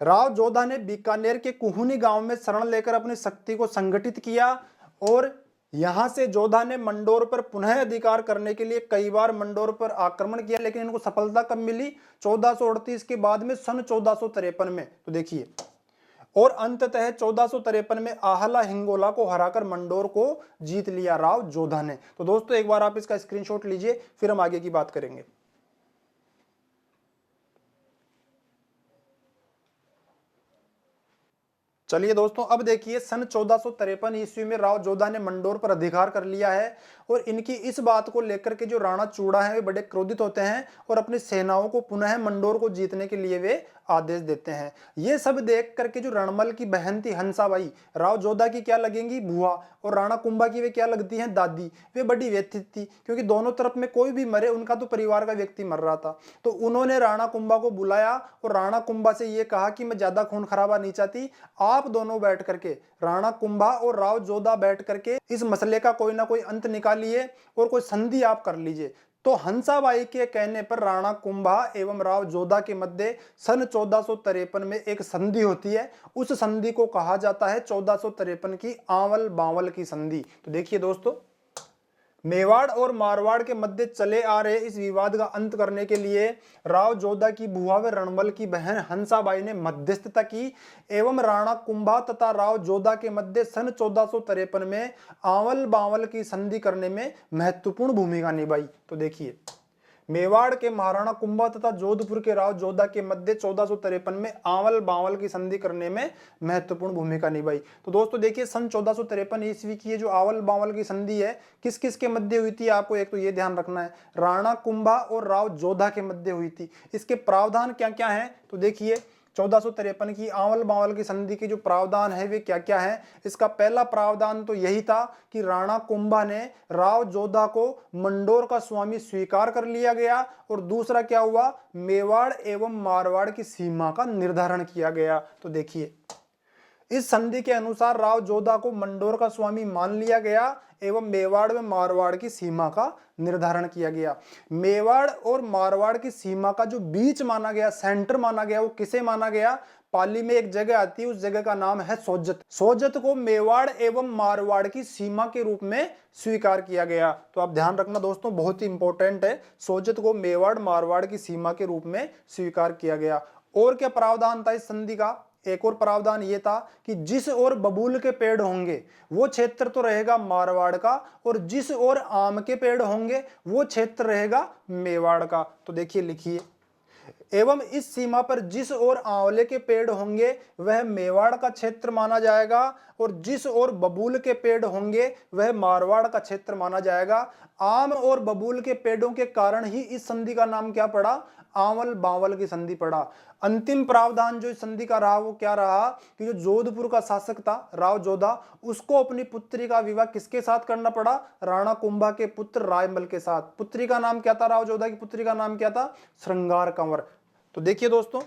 राव जोधा ने बीकानेर के कुहूनी गांव में शरण लेकर अपनी शक्ति को संगठित किया और यहां से जोधा ने मंडोर पर पुनः अधिकार करने के लिए कई बार मंडोर पर आक्रमण किया, लेकिन इनको सफलता कब मिली, 1438 के बाद में सन 1453 में। तो देखिए, और अंततः 1453 में आहाला हिंगोला को हराकर मंडोर को जीत लिया राव जोधा ने। तो दोस्तों एक बार आप इसका स्क्रीनशॉट लीजिए, फिर हम आगे की बात करेंगे। चलिए दोस्तों, अब देखिए, सन 1453 ईस्वी में राव जोधा ने मंडोर पर अधिकार कर लिया है और इनकी इस बात को लेकर के जो राणा चूड़ा है वे बड़े क्रोधित होते हैं और अपनी सेनाओं को पुनः मंडोर को जीतने के लिए वे आदेश देते हैं। ये सब देख करके जो रणमल की बहन थी हंसाबाई, राव जोधा की क्या लगेंगी, बुआ, और राणा कुंभा की वे क्या लगती हैं, दादी, वे बड़ी व्यथित थी, क्योंकि दोनों तरफ में कोई भी मरे उनका तो परिवार का व्यक्ति मर रहा था। तो उन्होंने राणा कुंभा को बुलाया और राणा कुंभा से ये कहा कि मैं ज्यादा खून खराबा नहीं चाहती, आप दोनों बैठ करके, राणा कुंभा और राव जोधा बैठ करके इस मसले का कोई ना कोई अंत निकालिए और कोई संधि आप कर लीजिए। तो हंसाबाई के कहने पर राणा कुंभा एवं राव जोधा के मध्य सन 1453 में एक संधि होती है। उस संधि को कहा जाता है 1453 की आंवल बांवल की संधि। तो देखिए दोस्तों, मेवाड़ और मारवाड़ के मध्य चले आ रहे इस विवाद का अंत करने के लिए राव जोधा की बुआ व रणमल की बहन हंसाबाई ने मध्यस्थता की एवं राणा कुंभा तथा राव जोधा के मध्य सन 1453 में आंवल बांवल की संधि करने में महत्वपूर्ण भूमिका निभाई। तो देखिए, मेवाड़ के महाराणा कुंभा तथा जोधपुर के राव जोधा के मध्य 1453 में आंवल बांवल की संधि करने में महत्वपूर्ण भूमिका निभाई। तो दोस्तों देखिए, सन 1453 ईस्वी की ये जो आंवल बांवल की संधि है किस किस के मध्य हुई थी, आपको एक तो ये ध्यान रखना है, राणा कुंभा और राव जोधा के मध्य हुई थी। इसके प्रावधान क्या क्या हैं, तो देखिए 1453 की आंवल बांवल की संधि के जो प्रावधान है वे क्या क्या है। इसका पहला प्रावधान तो यही था कि राणा कुंभा ने राव जोधा को मंडोर का स्वामी स्वीकार कर लिया गया और दूसरा क्या हुआ, मेवाड़ एवं मारवाड़ की सीमा का निर्धारण किया गया। तो देखिए, इस संधि के अनुसार राव जोधा को मंडोर का स्वामी मान लिया गया एवं मेवाड़ में मारवाड़ की सीमा का निर्धारण किया गया। मेवाड़ और मारवाड़ की सीमा का जो बीच माना गया, सेंटर माना गया, वो किसे माना गया, पाली में एक जगह आती है, उस जगह का नाम है सोजत। सोजत को मेवाड़ एवं मारवाड़ की सीमा के रूप में स्वीकार किया गया। तो आप ध्यान रखना दोस्तों, बहुत ही इंपॉर्टेंट है, सोजत को मेवाड़ मारवाड़ की सीमा के रूप में स्वीकार किया गया। और क्या प्रावधान था इस संधि का, एक और प्रावधान ये था कि जिस ओर बबूल के पेड़ होंगे वो क्षेत्र तो रहेगा मारवाड़ का और जिस ओर आम के पेड़ होंगे वो क्षेत्र रहेगा मेवाड़ का। तो देखिए लिखिए, एवं इस सीमा पर जिस ओर आंवले के पेड़ होंगे वह मेवाड़ का क्षेत्र माना जाएगा, और जिस ओर बबूल के पेड़ होंगे वह मारवाड़ का क्षेत्र माना जाएगा। आम और बबूल के पेड़ों के कारण ही इस संधि का नाम क्या पड़ा, आंवल बावल की संधि पड़ा। अंतिम प्रावधान जो इस संधि का रहा वो क्या रहा कि जो जोधपुर का शासक था राव जोधा, उसको अपनी पुत्री का विवाह किसके साथ करना पड़ा, राणा कुंभा के पुत्र रायमल के साथ। पुत्री का नाम क्या था, राव जोधा की पुत्री का नाम क्या था, श्रृंगार कंवर। तो देखिए दोस्तों,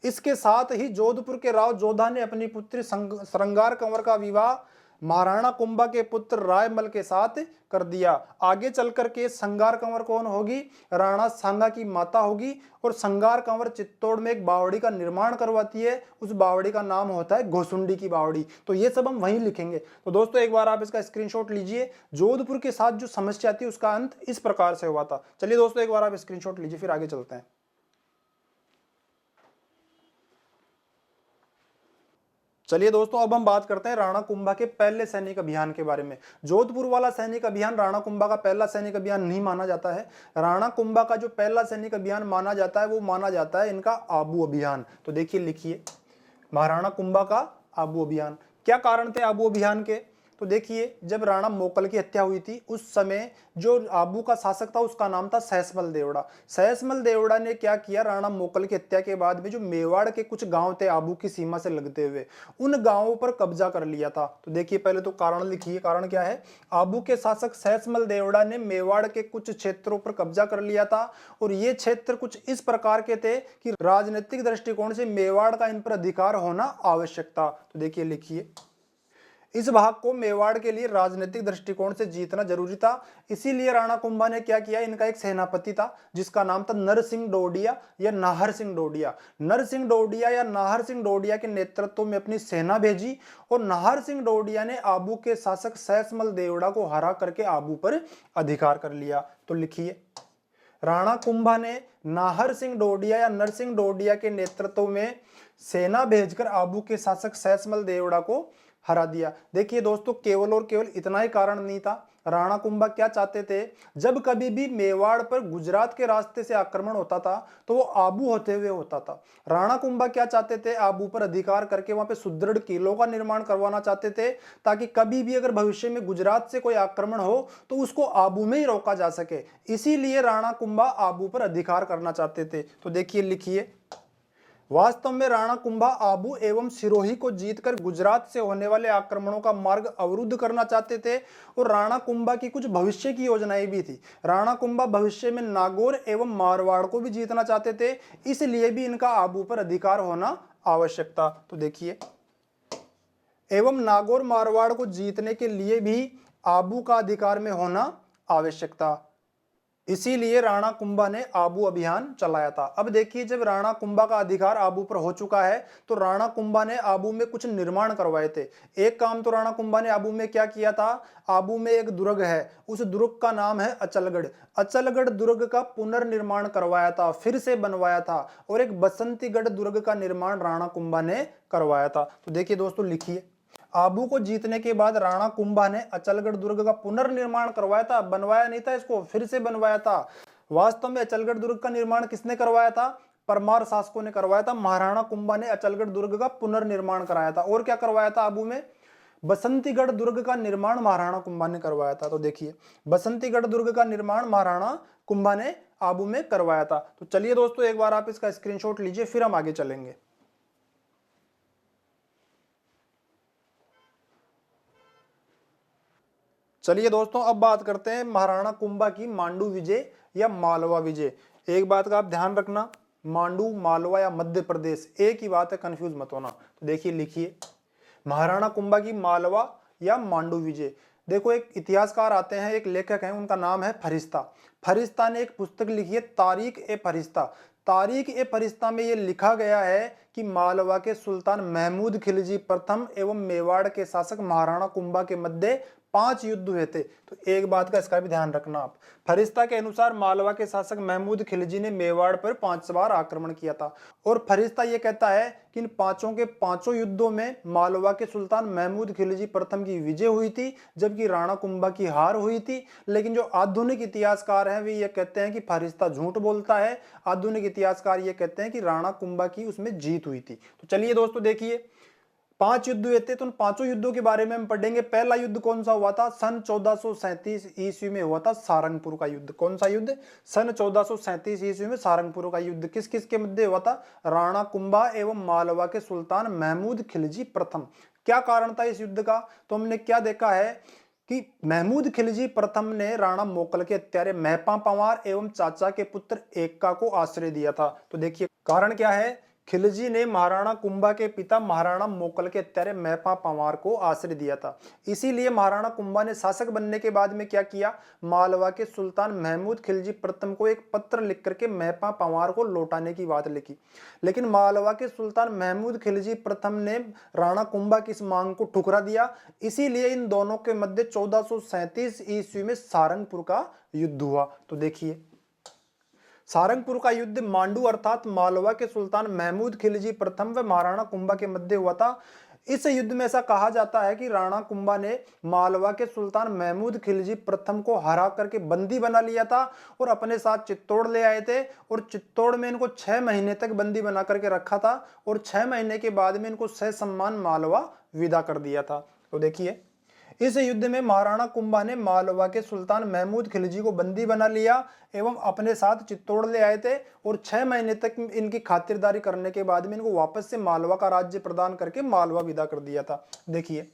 इसके साथ ही जोधपुर के राव जोधा ने अपनी पुत्री श्रृंगार कंवर का विवाह महाराणा कुंभा के पुत्र रायमल के साथ कर दिया। आगे चल करके श्रृंगार कंवर कौन होगी, राणा सांगा की माता होगी, और श्रृंगार कंवर चित्तौड़ में एक बावड़ी का निर्माण करवाती है। उस बावड़ी का नाम होता है घोसुंडी की बावड़ी। तो ये सब हम वहीं लिखेंगे। तो दोस्तों एक बार आप इसका स्क्रीनशॉट लीजिए। जोधपुर के साथ जो समस्या थी उसका अंत इस प्रकार से हुआ था। चलिए दोस्तों एक बार आप स्क्रीनशॉट लीजिए, फिर आगे चलते हैं। चलिए दोस्तों अब हम बात करते हैं राणा कुंभा के पहले सैनिक अभियान के बारे में। जोधपुर वाला सैनिक अभियान राणा कुंभा का पहला सैनिक अभियान नहीं माना जाता है। राणा कुंभा का जो पहला सैनिक अभियान माना जाता है वो माना जाता है इनका आबू अभियान। तो देखिए लिखिए, महाराणा कुंभा का आबू अभियान। क्या कारण थे आबू अभियान के, तो देखिए जब राणा मोकल की हत्या हुई थी उस समय जो आबू का शासक था उसका नाम था सहसमल देवड़ा। सहसमल देवड़ा ने क्या किया, राणा मोकल की हत्या के बाद में जो मेवाड़ के कुछ गांव थे आबू की सीमा से लगते हुए, उन गांवों पर कब्जा कर लिया था। तो देखिए पहले तो कारण लिखिए, कारण क्या है, आबू के शासक सहसमल देवड़ा ने मेवाड़ के कुछ क्षेत्रों पर कब्जा कर लिया था, और ये क्षेत्र कुछ इस प्रकार के थे कि राजनीतिक दृष्टिकोण से मेवाड़ का इन पर अधिकार होना आवश्यक था। तो देखिए लिखिए, इस भाग को मेवाड़ के लिए राजनीतिक दृष्टिकोण से जीतना जरूरी था। इसीलिए राणा कुंभा ने क्या किया, इनका एक सेनापति था जिसका नाम था नरसिंह डोडिया या नाहर सिंह डोडिया। नरसिंह डोडिया या नाहर सिंह डोडिया के नेतृत्व में अपनी सेना भेजी, और नाहर सिंह डोडिया ने आबू के शासक सहसमल देवड़ा को हरा करके आबू पर अधिकार कर लिया। तो लिखिए, राणा कुंभा ने नाहर सिंह डोडिया या नरसिंह डोडिया के नेतृत्व में सेना भेजकर आबू के शासक सहसमल देवड़ा को हरा दिया। देखिए दोस्तों, केवल और केवल इतना ही कारण नहीं था। राणा कुंभा क्या चाहते थे, जब कभी भी मेवाड़ पर गुजरात के रास्ते से आक्रमण होता था तो वो आबू होते हुए होता था। राणा कुंभा क्या चाहते थे, आबू पर अधिकार करके वहां पे सुदृढ़ किलों का निर्माण करवाना चाहते थे, ताकि कभी भी अगर भविष्य में गुजरात से कोई आक्रमण हो तो उसको आबू में ही रोका जा सके। इसीलिए राणा कुंभा आबू पर अधिकार करना चाहते थे। तो देखिए लिखिए, वास्तव में राणा कुंभा आबू एवं सिरोही को जीतकर गुजरात से होने वाले आक्रमणों का मार्ग अवरुद्ध करना चाहते थे, और राणा कुंभा की कुछ भविष्य की योजनाएं भी थी। राणा कुंभा भविष्य में नागौर एवं मारवाड़ को भी जीतना चाहते थे, इसलिए भी इनका आबू पर अधिकार होना आवश्यक था। तो देखिए, एवं नागौर मारवाड़ को जीतने के लिए भी आबू का अधिकार में होना आवश्यक था। इसीलिए राणा कुंभा ने आबू अभियान चलाया था। अब देखिए, जब राणा कुंभा का अधिकार आबू पर हो चुका है तो राणा कुंभा ने आबू में कुछ निर्माण करवाए थे। एक काम तो राणा कुंभा ने आबू में क्या किया था, आबू में एक दुर्ग है, उस दुर्ग का नाम है अचलगढ़। अचलगढ़ दुर्ग का पुनर्निर्माण करवाया था, फिर से बनवाया था, और एक बसंतीगढ़ दुर्ग का निर्माण राणा कुंभा ने करवाया था। तो देखिए दोस्तों लिखिए, आबू को जीतने के बाद राणा कुंभा ने अचलगढ़ दुर्ग का पुनर्निर्माण करवाया था, बनवाया नहीं था इसको, फिर से बनवाया था। वास्तव में अचलगढ़ दुर्ग का निर्माण किसने करवाया था, परमार शासकों ने करवाया था। महाराणा कुंभा ने अचलगढ़ दुर्ग का पुनर्निर्माण कराया था। और क्या करवाया था आबू में, बसंतीगढ़ दुर्ग का निर्माण महाराणा कुंभा ने करवाया था। तो देखिए, बसंतीगढ़ दुर्ग का निर्माण महाराणा कुंभा ने आबू में करवाया था। तो चलिए दोस्तों एक बार आप इसका स्क्रीनशॉट लीजिए, फिर हम आगे चलेंगे। चलिए दोस्तों अब बात करते हैं महाराणा कुंभा की मांडू विजय या मालवा विजय। एक बात का आप ध्यान रखना, मांडू, मालवा या मध्य प्रदेश एक ही बात है, कंफ्यूज मत होना। तो देखिए लिखिए, महाराणा कुंभा की मालवा या मांडू विजय। देखो, एक इतिहासकार आते हैं, एक लेखक हैं, उनका नाम है फरिश्ता। फरिश्ता ने एक पुस्तक लिखी है तारीख ए फरिश्ता। तारीख ए फरिश्ता में यह लिखा गया है कि मालवा के सुल्तान महमूद खिलजी प्रथम एवं मेवाड़ के शासक महाराणा कुंभा के मध्य 5 युद्ध हुए थे। तो एक बात का इसका भी ध्यान रखना आप। फरिश्ता के अनुसार मालवा के शासक महमूद खिलजी ने मेवाड़ पर 5 बार आक्रमण किया था और फरिश्ता यह कहता है कि इन पांचों के पांचों युद्धों में मालवा के सुल्तान महमूद खिलजी प्रथम की विजय हुई थी, जबकि राणा कुंभा की हार हुई थी। लेकिन जो आधुनिक इतिहासकार हैं वे ये कहते हैं कि फरिश्ता झूठ बोलता है। आधुनिक इतिहासकार ये कहते हैं कि राणा कुंभा की उसमें जीत हुई थी। तो चलिए दोस्तों देखिए, 5 युद्ध हुए थे, तो उन पांचों युद्धों के बारे में हम पढ़ेंगे। पहला युद्ध कौन सा हुआ था? सन 1437 ईस्वी में हुआ था सारंगपुर का युद्ध। कौन सा युद्ध? सन 1437 ईस्वी में सारंगपुर का युद्ध। किस किस के मध्य हुआ था? राणा कुंभा एवं मालवा के सुल्तान महमूद खिलजी प्रथम। क्या कारण था इस युद्ध का? तो हमने क्या देखा है कि महमूद खिलजी प्रथम ने राणा मोकल के हत्यारे महपा पंवार एवं चाचा के पुत्र एक्का को आश्रय दिया था। तो देखिए कारण क्या है? खिलजी ने महाराणा कुंभा के पिता महाराणा मोकल के हत्यारे महपा पंवार को आश्रय दिया था। इसीलिए महाराणा कुंभा ने शासक बनने के बाद में क्या किया? मालवा के सुल्तान महमूद खिलजी प्रथम को एक पत्र लिख करके महपा पंवार को लौटाने की बात लिखी। लेकिन मालवा के सुल्तान महमूद खिलजी प्रथम ने राणा कुंभा की इस मांग को ठुकरा दिया। इसीलिए इन दोनों के मध्य 1437 ईस्वी में सारंगपुर का युद्ध हुआ। तो देखिए, सारंगपुर का युद्ध मांडू अर्थात मालवा के सुल्तान महमूद खिलजी प्रथम व महाराणा कुंभा के मध्य हुआ था। इस युद्ध में ऐसा कहा जाता है कि राणा कुंभा ने मालवा के सुल्तान महमूद खिलजी प्रथम को हरा करके बंदी बना लिया था और अपने साथ चित्तौड़ ले आए थे और चित्तौड़ में इनको 6 महीने तक बंदी बना करके रखा था और 6 महीने के बाद में इनको ससम्मान मालवा विदा कर दिया था। तो देखिए, इस युद्ध में महाराणा कुंभा ने मालवा के सुल्तान महमूद खिलजी को बंदी बना लिया एवं अपने साथ चित्तौड़ ले आए थे और 6 महीने तक इनकी खातिरदारी करने के बाद में इनको वापस से मालवा का राज्य प्रदान करके मालवा विदा कर दिया था। देखिए,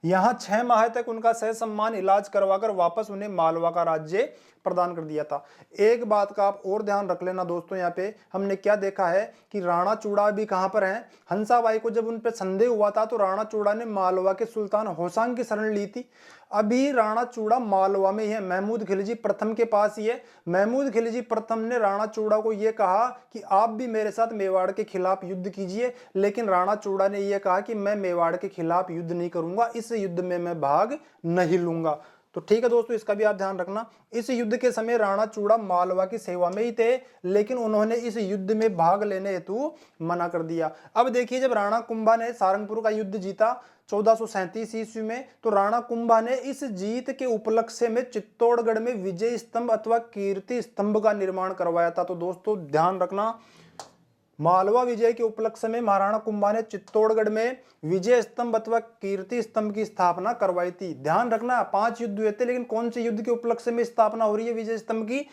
यहाँ 6 माह तक उनका सहसम्मान इलाज करवाकर वापस उन्हें मालवा का राज्य प्रदान कर दिया था। एक बात का आप और ध्यान रख लेना दोस्तों, यहाँ पे हमने क्या देखा है कि राणा चूड़ा भी कहाँ पर हैं? हंसाबाई को जब उन पर संदेह हुआ था तो राणा चूड़ा ने मालवा के सुल्तान होसांग की शरण ली थी। अभी राणा चूड़ा मालवा में ही है, महमूद खिलजी प्रथम के पास ही है। महमूद खिलजी प्रथम ने राणा चूड़ा को यह कहा कि आप भी मेरे साथ मेवाड़ के खिलाफ युद्ध कीजिए, लेकिन राणा चूड़ा ने यह कहा कि मैं मेवाड़ के खिलाफ युद्ध नहीं करूंगा, इस युद्ध में मैं भाग नहीं लूंगा। तो ठीक है दोस्तों, इसका भी आप ध्यान रखना। इस युद्ध के समय राणा चूड़ा मालवा की सेवा में ही थे, लेकिन उन्होंने इस युद्ध में भाग लेने हेतु मना कर दिया। अब देखिए, जब राणा कुंभा ने सारंगपुर का युद्ध जीता 1437 ईस्वी में, तो राणा कुंभा ने इस जीत के उपलक्ष्य में चित्तौड़गढ़ में विजय स्तंभ अथवा कीर्ति स्तंभ का निर्माण करवाया था। तो दोस्तों ध्यान रखना, मालवा विजय के उपलक्ष्य में महाराणा कुंभा ने चित्तौड़गढ़ में विजय स्तंभ अथवा कीर्ति स्तंभ की स्थापना करवाई थी। ध्यान रखना, 5 युद्ध हुए थे, लेकिन कौन से युद्ध के उपलक्ष्य में स्थापना हो रही है विजय स्तंभ की?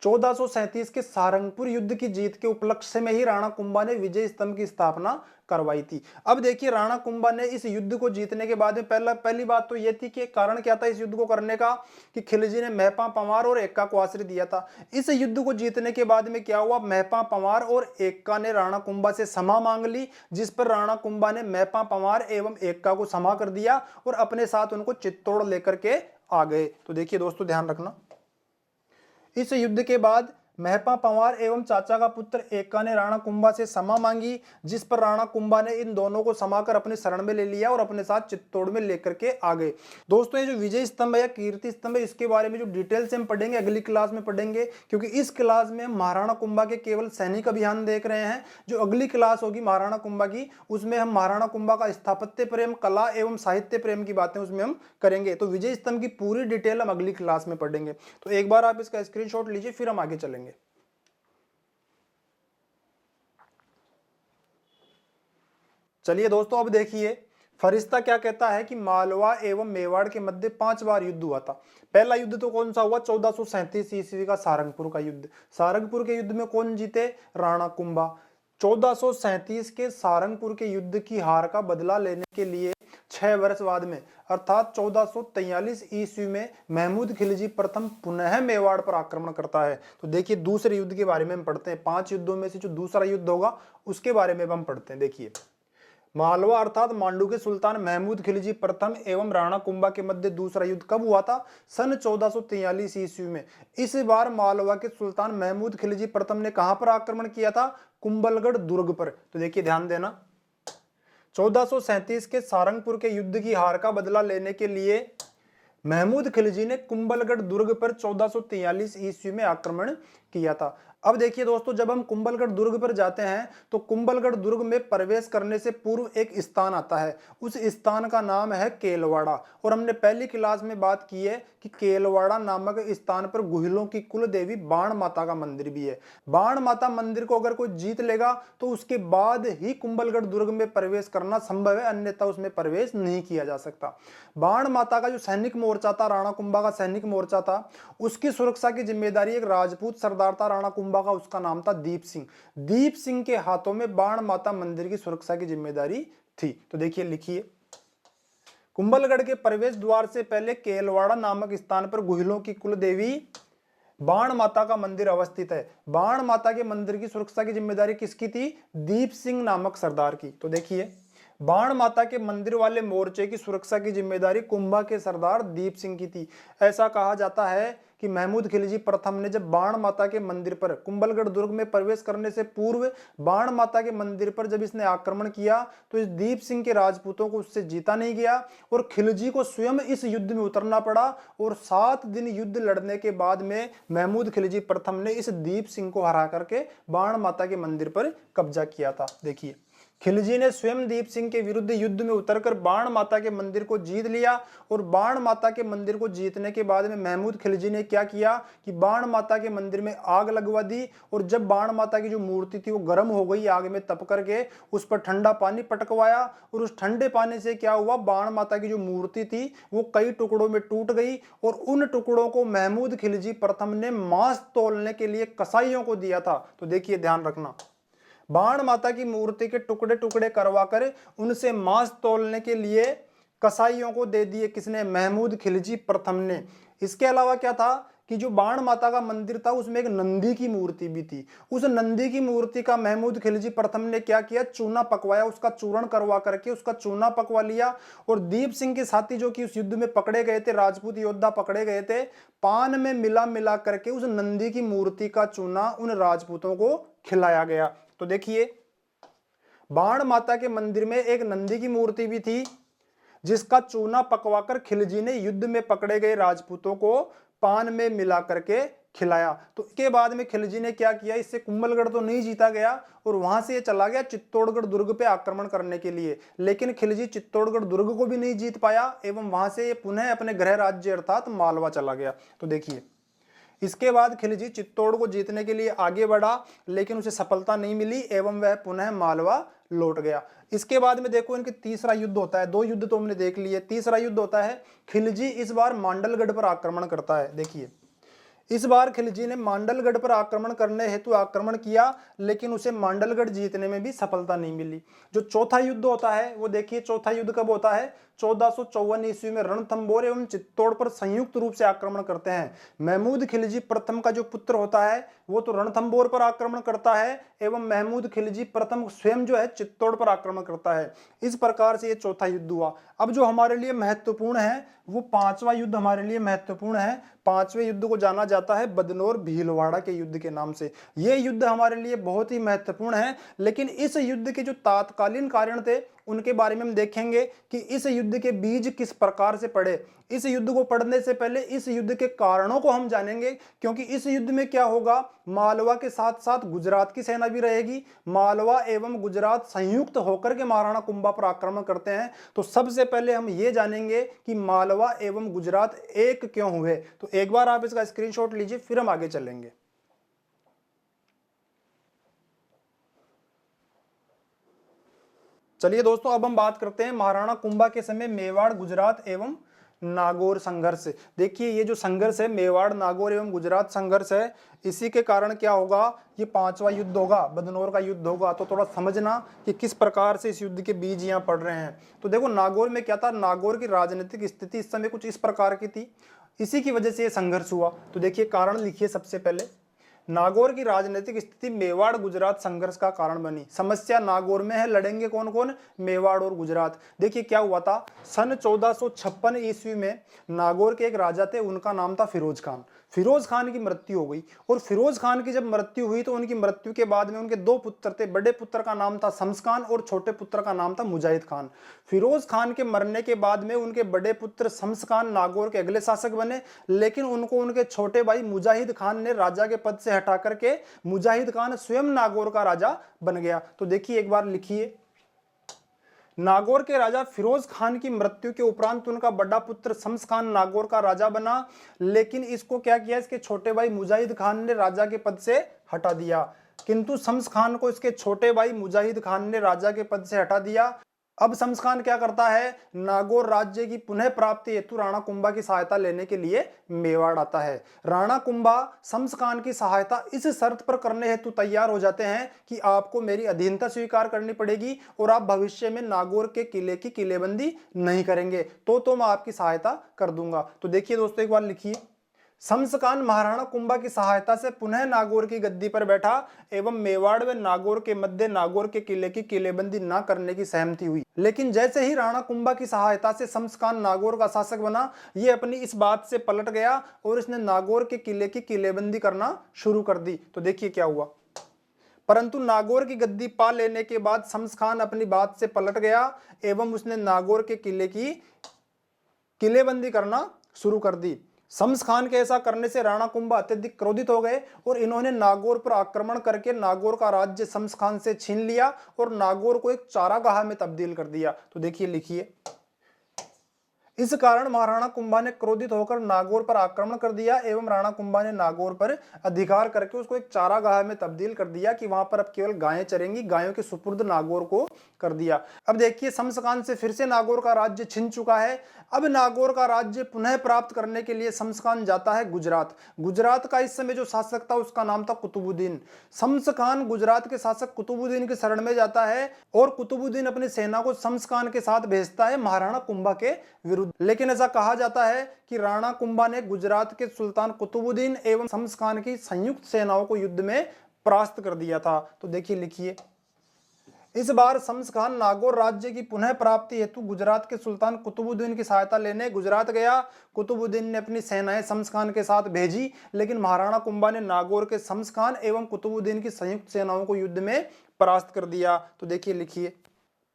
1437 के सारंगपुर युद्ध की जीत के उपलक्ष्य में ही राणा कुंभा ने विजय स्तंभ की स्थापना करवाई थी। अब देखिए, राणा कुंभा ने इस युद्ध को जीतने के बाद में पहली बात तो यह थी कि कारण क्या था इस युद्ध को करने का, कि खिलजी ने महपा पंवार और एक्का को आश्रय दिया था। इस युद्ध को जीतने के बाद में क्या हुआ? महपा पंवार और एक्का ने राणा कुंभा से क्षमा मांग ली, जिस पर राणा कुंभा ने महपा पंवार एवं एक्का को क्षमा कर दिया और अपने साथ उनको चित्तौड़ लेकर के आ गए। तो देखिए दोस्तों ध्यान रखना, इस युद्ध के बाद महपा पंवार एवं चाचा का पुत्र एक्का ने राणा कुंभा से क्षमा मांगी, जिस पर राणा कुंभा ने इन दोनों को समाकर अपने शरण में ले लिया और अपने साथ चित्तौड़ में लेकर के आ गए। दोस्तों, ये जो विजय स्तंभ है या कीर्ति स्तंभ है, इसके बारे में जो डिटेल से हम पढ़ेंगे अगली क्लास में पढ़ेंगे, क्योंकि इस क्लास में हम महाराणा कुंभा के केवल सैनिक अभियान देख रहे हैं। जो अगली क्लास होगी महाराणा कुंभा की, उसमें हम महाराणा कुंभा का स्थापत्य प्रेम, कला एवं साहित्य प्रेम की बातें उसमें हम करेंगे। तो विजय स्तंभ की पूरी डिटेल हम अगली क्लास में पढ़ेंगे। तो एक बार आप इसका स्क्रीनशॉट लीजिए, फिर हम आगे चलेंगे। चलिए दोस्तों, अब देखिए फरिश्ता क्या कहता है कि मालवा एवं मेवाड़ के मध्य 5 बार युद्ध हुआ था। पहला युद्ध तो कौन सा हुआ? 1437 ईस्वी का सारंगपुर का युद्ध। सारंगपुर के युद्ध में कौन जीते? राणा कुंभा। 1437 के सारंगपुर के युद्ध की हार का बदला लेने के लिए 6 वर्ष बाद में अर्थात 1443 ईस्वी में महमूद खिलजी प्रथम पुनः मेवाड़ पर आक्रमण करता है। तो देखिए, दूसरे युद्ध के बारे में हम पढ़ते हैं। 5 युद्धों में से जो दूसरा युद्ध होगा उसके बारे में हम पढ़ते हैं। देखिए, मालवा अर्थात मांडू के सुल्तान महमूद खिलजी प्रथम एवं राणा कुंभा के मध्य दूसरा युद्ध कब हुआ था? सन 1443 ईस्वी में। इस बार मालवा के सुल्तान महमूद खिलजी प्रथम ने कहां पर आक्रमण किया था? कुंभलगढ़ दुर्ग पर। तो देखिए ध्यान देना, 1437 के सारंगपुर के युद्ध की हार का बदला लेने के लिए महमूद खिलजी ने कुंभलगढ़ दुर्ग पर 1443 ईस्वी में आक्रमण किया था। अब देखिए दोस्तों, जब हम कुंभलगढ़ दुर्ग पर जाते हैं तो कुंभलगढ़ दुर्ग में प्रवेश करने से पूर्व एक स्थान आता है। उस स्थान का नाम है केलवाड़ा। और हमने पहली क्लास में बात की है कि केलवाड़ा नामक स्थान पर गुहिलों की कुल देवी बाण माता का मंदिर भी है। बाण माता मंदिर को अगर कोई जीत लेगा तो उसके बाद ही कुंभलगढ़ दुर्ग में प्रवेश करना संभव है, अन्यथा उसमें प्रवेश नहीं किया जा सकता। बाण माता का जो सैनिक मोर्चा था, राणा कुंभा का सैनिक मोर्चा था, उसकी सुरक्षा की जिम्मेदारी एक राजपूत सरदार था राणा कुंभा का, उसका नाम था दीप सिंह। दीप सिंह के हाथों में बाण माता मंदिर की सुरक्षा की जिम्मेदारी थी। तो देखिए, लिखिए, कुंभलगढ़ के प्रवेश द्वार से पहले केलवाड़ा नामक स्थान पर गुहिलों की कुल देवी बाण माता का मंदिर अवस्थित है। बाण माता के मंदिर की सुरक्षा की जिम्मेदारी किसकी थी? दीप सिंह नामक सरदार की। तो देखिए, बाण माता के मंदिर वाले मोर्चे की सुरक्षा की जिम्मेदारी कुंभा के सरदार दीप सिंह की थी। ऐसा कहा जाता है कि महमूद खिलजी प्रथम ने जब बाण माता के मंदिर पर कुंभलगढ़ दुर्ग में प्रवेश करने से पूर्व बाण माता के मंदिर पर जब इसने आक्रमण किया तो इस दीप सिंह के राजपूतों को उससे जीता नहीं गया और खिलजी को स्वयं इस युद्ध में उतरना पड़ा। और 7 दिन युद्ध लड़ने के बाद में महमूद खिलजी प्रथम ने इस दीप सिंह को हरा करके बाण माता के मंदिर पर कब्जा किया था। देखिए, खिलजी ने स्वयं दीप सिंह के विरुद्ध युद्ध में उतरकर बाण माता के मंदिर को जीत लिया। और बाण माता के मंदिर को जीतने के बाद में महमूद खिलजी ने क्या किया कि बाण माता के मंदिर में आग लगवा दी। और जब बाण माता की जो मूर्ति थी वो गर्म हो गई आग में तप करके, उस पर ठंडा पानी पटकवाया और उस ठंडे पानी से क्या हुआ, बाण माता की जो मूर्ति थी वो कई टुकड़ों में टूट गई। और उन टुकड़ों को महमूद खिलजी प्रथम ने मांस तौलने के लिए कसाईयों को दिया था। तो देखिए, ध्यान रखना, बाण माता की मूर्ति के टुकड़े टुकड़े करवाकर उनसे मांस तौलने के लिए कसाईयों को दे दिए। किसने? महमूद खिलजी प्रथम ने। इसके अलावा क्या था कि जो बाण माता का मंदिर था उसमें एक नंदी की मूर्ति भी थी। उस नंदी की मूर्ति का महमूद खिलजी प्रथम ने क्या किया, चूना पकवाया, उसका चूर्ण करवा करके उसका चूना पकवा लिया। और दीप सिंह के साथी जो कि उस युद्ध में पकड़े गए थे, राजपूत योद्धा पकड़े गए थे, पान में मिला करके उस नंदी की मूर्ति का चूना उन राजपूतों को खिलाया गया। तो देखिए, बाण माता के मंदिर में एक नंदी की मूर्ति भी थी जिसका चूना पकवाकर खिलजी ने युद्ध में पकड़े गए राजपूतों को पान में मिला करके खिलाया। तो इसके बाद में खिलजी ने क्या किया, इससे कुंभलगढ़ तो नहीं जीता गया और वहां से ये चला गया चित्तौड़गढ़ दुर्ग पे आक्रमण करने के लिए। लेकिन खिलजी चित्तौड़गढ़ दुर्ग को भी नहीं जीत पाया एवं वहां से ये पुनः अपने गृह राज्य अर्थात मालवा चला गया। तो देखिए, इसके बाद खिलजी चित्तौड़ को जीतने के लिए आगे बढ़ा लेकिन उसे सफलता नहीं मिली एवं वह पुनः मालवा लौट गया। इसके बाद में देखो, इनके तीसरा युद्ध होता है। 2 युद्ध तो हमने देख लिए, तीसरा युद्ध होता है, खिलजी इस बार मांडलगढ़ पर आक्रमण करता है। देखिए, इस बार खिलजी ने मांडलगढ़ पर आक्रमण करने हेतु आक्रमण किया लेकिन उसे मांडलगढ़ जीतने में भी सफलता नहीं मिली। जो चौथा युद्ध होता है वो देखिए, चौथा युद्ध कब होता है? 1454 ईस्वी में रणथंभौर एवं चित्तौड़ पर संयुक्त रूप से आक्रमण करते हैं। महमूद खिलजी प्रथम का जो पुत्र होता है वो तो रणथंभौर पर आक्रमण करता है एवं महमूद खिलजी प्रथम स्वयं जो है चित्तौड़ पर आक्रमण करता है। इस प्रकार से ये चौथा युद्ध हुआ। अब जो हमारे लिए महत्वपूर्ण है वो 5वां युद्ध हमारे लिए महत्वपूर्ण है। 5वें युद्ध को जाना जाता है बदनौर भीलवाड़ा के युद्ध के नाम से। यह युद्ध हमारे लिए बहुत ही महत्वपूर्ण है। लेकिन इस युद्ध के जो तात्कालीन कारण थे उनके बारे में हम देखेंगे कि इस युद्ध के बीज किस प्रकार से पड़े। इस युद्ध को पढ़ने से पहले इस युद्ध के कारणों को हम जानेंगे, क्योंकि इस युद्ध में क्या होगा, मालवा के साथ साथ गुजरात की सेना भी रहेगी। मालवा एवं गुजरात संयुक्त होकर के महाराणा कुंभा पर आक्रमण करते हैं। तो सबसे पहले हम ये जानेंगे कि मालवा एवं गुजरात एक क्यों हुए। तो एक बार आप इसका स्क्रीनशॉट लीजिए, फिर हम आगे चलेंगे। चलिए दोस्तों, अब हम बात करते हैं महाराणा कुंभा के समय मेवाड़, गुजरात एवं नागौर संघर्ष। देखिए, ये जो संघर्ष है मेवाड़, नागौर एवं गुजरात संघर्ष है, इसी के कारण क्या होगा, ये 5वां युद्ध होगा, बदनौर का युद्ध होगा। तो थोड़ा समझना कि किस प्रकार से इस युद्ध के बीज यहाँ पड़ रहे हैं। तो देखो, नागौर में क्या था, नागौर की राजनीतिक स्थिति इस समय कुछ इस प्रकार की थी, इसी की वजह से ये संघर्ष हुआ। तो देखिए, कारण लिखिए। सबसे पहले, नागौर की राजनीतिक स्थिति मेवाड़ गुजरात संघर्ष का कारण बनी। समस्या नागौर में है, लड़ेंगे कौन कौन, मेवाड़ और गुजरात। देखिए क्या हुआ था, सन 1456 ईस्वी में नागौर के एक राजा थे, उनका नाम था फिरोज खान। फिरोज खान की मृत्यु हो गई। और फिरोज खान की जब मृत्यु हुई तो उनकी मृत्यु के बाद में उनके दो पुत्र थे। बड़े पुत्र का नाम था शम्स खान और छोटे पुत्र का नाम था मुजाहिद खान। फिरोज खान के मरने के बाद में उनके बड़े पुत्र शम्स खान नागौर के अगले शासक बने, लेकिन उनको उनके छोटे भाई मुजाहिद खान ने राजा के पद से हटा करके मुजाहिद खान स्वयं नागौर का राजा बन गया। तो देखिए एक बार लिखिए, नागौर के राजा फिरोज खान की मृत्यु के उपरांत उनका बड़ा पुत्र शम्स खान नागौर का राजा बना, लेकिन इसको क्या किया, इसके छोटे भाई मुजाहिद खान ने राजा के पद से हटा दिया। किंतु शम्स खान को इसके छोटे भाई मुजाहिद खान ने राजा के पद से हटा दिया। अब शम्स खान क्या करता है, नागौर राज्य की पुनः प्राप्ति हेतु राणा कुंभा की सहायता लेने के लिए मेवाड़ आता है। राणा कुंभा शम्स खान की सहायता इस शर्त पर करने हेतु तैयार हो जाते हैं कि आपको मेरी अधीनता स्वीकार करनी पड़ेगी और आप भविष्य में नागौर के किले की किलेबंदी नहीं करेंगे तो मैं आपकी सहायता कर दूंगा। तो देखिए दोस्तों एक बार लिखिए, शम्स खान महाराणा कुंभा की सहायता से पुनः नागौर की गद्दी पर बैठा एवं मेवाड़ व नागौर के मध्य नागौर के किले की किलेबंदी न करने की सहमति हुई। लेकिन जैसे ही राणा कुंभा की सहायता से शम्स खान नागौर का शासक बना, ये अपनी इस बात से पलट गया और इसने नागौर के किले की किलेबंदी करना शुरू कर दी। तो देखिए क्या हुआ, परंतु नागौर की गद्दी पा लेने के बाद शम्स खान अपनी बात से पलट गया एवं उसने नागौर के किले की किलेबंदी करना शुरू कर दी। शम्स खान के ऐसा करने से राणा कुंभा अत्यधिक क्रोधित हो गए और इन्होंने नागौर पर आक्रमण करके नागौर का राज्य शम्स खान से छीन लिया और नागौर को एक चारागाह में तब्दील कर दिया। तो देखिए लिखिए, इस कारण महाराणा कुंभा ने क्रोधित होकर नागौर पर आक्रमण कर दिया एवं राणा कुंभा ने नागौर पर अधिकार करके उसको एक चारागाह में तब्दील कर दिया कि वहां पर अब केवल गायें चरेंगी, गायों के सुपुर्द नागौर को कर दिया। अब देखिए शम्स खान से फिर से नागौर का राज्य छिन चुका है। अब नागौर का राज्य पुनः प्राप्त करने के लिए शम्स खान जाता है गुजरात। गुजरात का इस समय जो शासक था उसका नाम था कुतुबुद्दीन। शम्स खान गुजरात के शासक कुतुबुद्दीन के शरण में जाता है और कुतुबुद्दीन अपनी सेना को शम्स खान के साथ भेजता है महाराणा कुंभा के विरुद्ध। लेकिन ऐसा कहा जाता है कि राणा कुंभा ने गुजरात के सुल्तान कुतुबुद्दीन एवं शम्स खान की संयुक्त सेनाओं को युद्ध में परास्त कर दिया था। तो देखिए लिखिए, इस बार शम्स खान नागौर राज्य की पुनः प्राप्ति हेतु गुजरात के सुल्तान कुतुबुद्दीन की सहायता लेने गुजरात गया। कुतुबुद्दीन ने अपनी सेनाएं शम्स खान के साथ भेजी, लेकिन महाराणा कुंभा ने नागौर के शम्स खान एवं कुतुबुद्दीन की संयुक्त सेनाओं को युद्ध में परास्त कर दिया। तो देखिए लिखिए,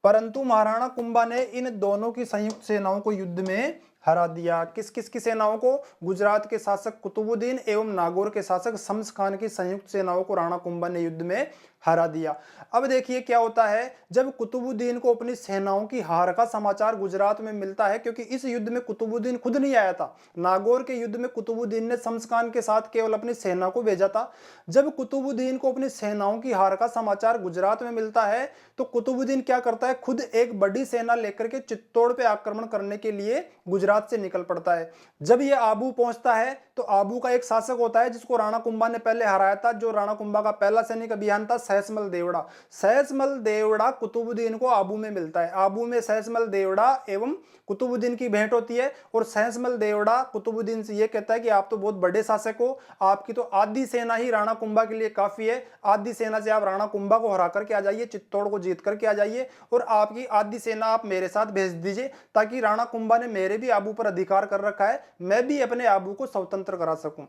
परंतु महाराणा कुंभा ने इन दोनों की संयुक्त सेनाओं को युद्ध में हरा दिया। किस किस की सेनाओं को, गुजरात के शासक कुतुबुद्दीन एवं नागौर के शासक शम्स खान की संयुक्त सेनाओं को राणा कुंभा ने युद्ध में हरा दिया। अब देखिए क्या होता है, जब कुतुबुद्दीन को अपनी सेनाओं की हार का समाचार गुजरात में मिलता है, क्योंकि इस युद्ध में कुतुबुद्दीन खुद नहीं आया था, नागौर के युद्ध में कुतुबुद्दीन ने शम्स खान के साथ केवल अपनी सेना को भेजा था। जब कुतुबुद्दीन को अपनी सेनाओं की हार का समाचार गुजरात में मिलता है तो कुतुबुद्दीन क्या करता है, खुद एक बड़ी सेना लेकर के चित्तौड़ पे आक्रमण करने के लिए गुजरात से निकल पड़ता है। जब ये आबू पहुंचता है तो आबू का एक शासक होता है जिसको राणा कुंभा ने पहले हराया था, जो राणा कुंभा का पहला सैनिक अभियान था, सहसमल देवड़ा। सहसमल देवड़ा कुतुबुद्दीन को आबू में मिलता है। आबू में सहसमल देवड़ा एवं कुतुबुद्दीन की भेंट होती है और सहसमल देवड़ा कुतुबुद्दीन से यह कहता है कि आप तो बहुत बड़े शासक हो, आपकी तो आधी सेना ही राणा कुंभा के लिए काफी है, आधी सेना से आप राणा कुंभा को हरा करके आ जाइए, चित्तौड़ को जीत करके आ जाइए और आपकी आधी सेना आप मेरे साथ भेज दीजिए, ताकि राणा कुंभा ने मेरे भी आबू पर अधिकार कर रखा है, मैं भी अपने आबू को स्वतंत्र करा सकूं।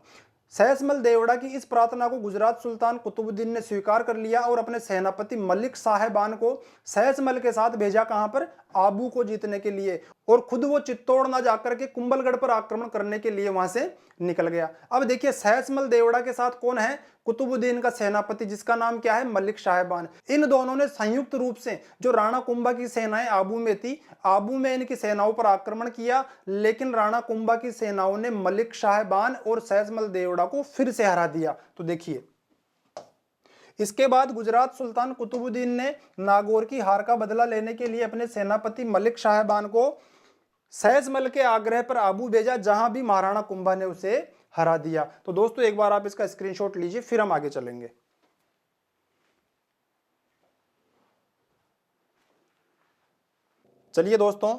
सहसमल देवड़ा की इस प्रार्थना को गुजरात सुल्तान कुतुबुद्दीन ने स्वीकार कर लिया और अपने सेनापति मलिक साहेबान को सहसमल के साथ भेजा, कहां पर, आबू को जीतने के लिए, और खुद वो चित्तौड़ ना जाकर के कुंभलगढ़ पर आक्रमण करने के लिए वहां से निकल गया। अब देखिए सहसमल देवड़ा के साथ कौन है, कुतुबुद्दीन का सेनापति जिसका नाम क्या है, मलिक साहेबान। इन दोनों ने संयुक्त रूप से जो राणा कुंभा की सेनाएं आबू में थी, आबू में इनकी सेनाओं पर आक्रमण किया, लेकिन राणा कुंभा की सेनाओं ने मलिक साहेबान और सहसमल देवड़ा को फिर से हरा दिया। तो देखिए इसके बाद गुजरात सुल्तान कुतुबुद्दीन ने नागौर की हार का बदला लेने के लिए अपने सेनापति मलिक साहेबान को सहसमल के आग्रह पर आबू भेजा, जहां भी महाराणा कुंभा ने उसे हरा दिया। तो दोस्तों एक बार आप इसका स्क्रीनशॉट लीजिए, फिर हम आगे चलेंगे। चलिए दोस्तों